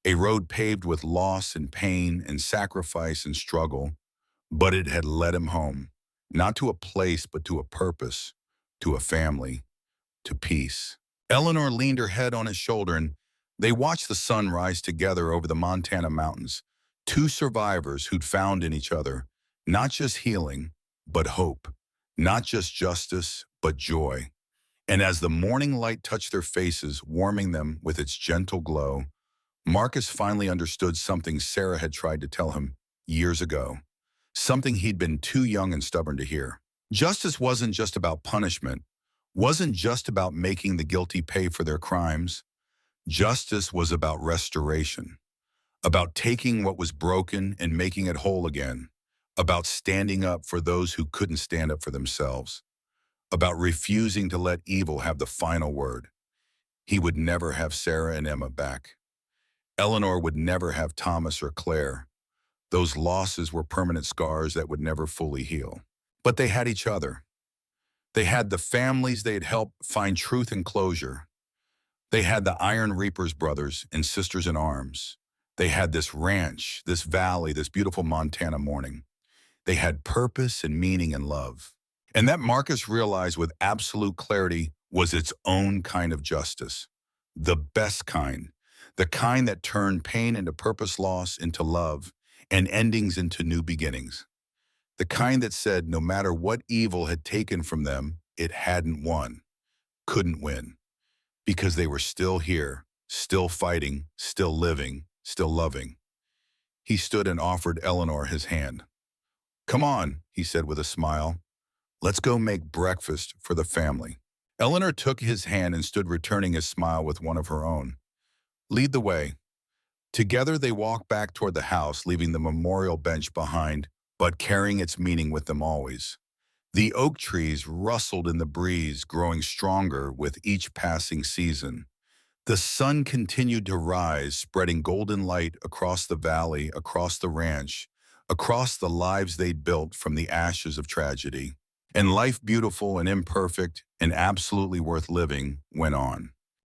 a road paved with loss and pain and sacrifice and struggle, but it had led him home, not to a place but to a purpose, to a family, to peace. Eleanor leaned her head on his shoulder and they watched the sun rise together over the Montana mountains, 2 survivors who'd found in each other not just healing, but hope, not just justice, but joy. And as the morning light touched their faces, warming them with its gentle glow, Marcus finally understood something Sarah had tried to tell him years ago, something he'd been too young and stubborn to hear. Justice wasn't just about punishment, wasn't just about making the guilty pay for their crimes. Justice was about restoration, about taking what was broken and making it whole again, about standing up for those who couldn't stand up for themselves, about refusing to let evil have the final word. He would never have Sarah and Emma back. Eleanor would never have Thomas or Claire. Those losses were permanent scars that would never fully heal. But they had each other. They had the families they had helped find truth and closure. They had the Iron Reapers brothers and sisters in arms. They had this ranch, this valley, this beautiful Montana morning. They had purpose and meaning and love. And that Marcus realized with absolute clarity was its own kind of justice. The best kind. The kind that turned pain into purpose, loss into love, and endings into new beginnings. The kind that said no matter what evil had taken from them, it hadn't won, couldn't win, because they were still here, still fighting, still living, still loving. He stood and offered Eleanor his hand. Come on, he said with a smile. Let's go make breakfast for the family. Eleanor took his hand and stood returning his smile with one of her own. Lead the way. Together they walked back toward the house, leaving the memorial bench behind, but carrying its meaning with them always. The oak trees rustled in the breeze, growing stronger with each passing season. The sun continued to rise, spreading golden light across the valley, across the ranch, across the lives they'd built from the ashes of tragedy. And life, beautiful and imperfect and absolutely worth living, went on.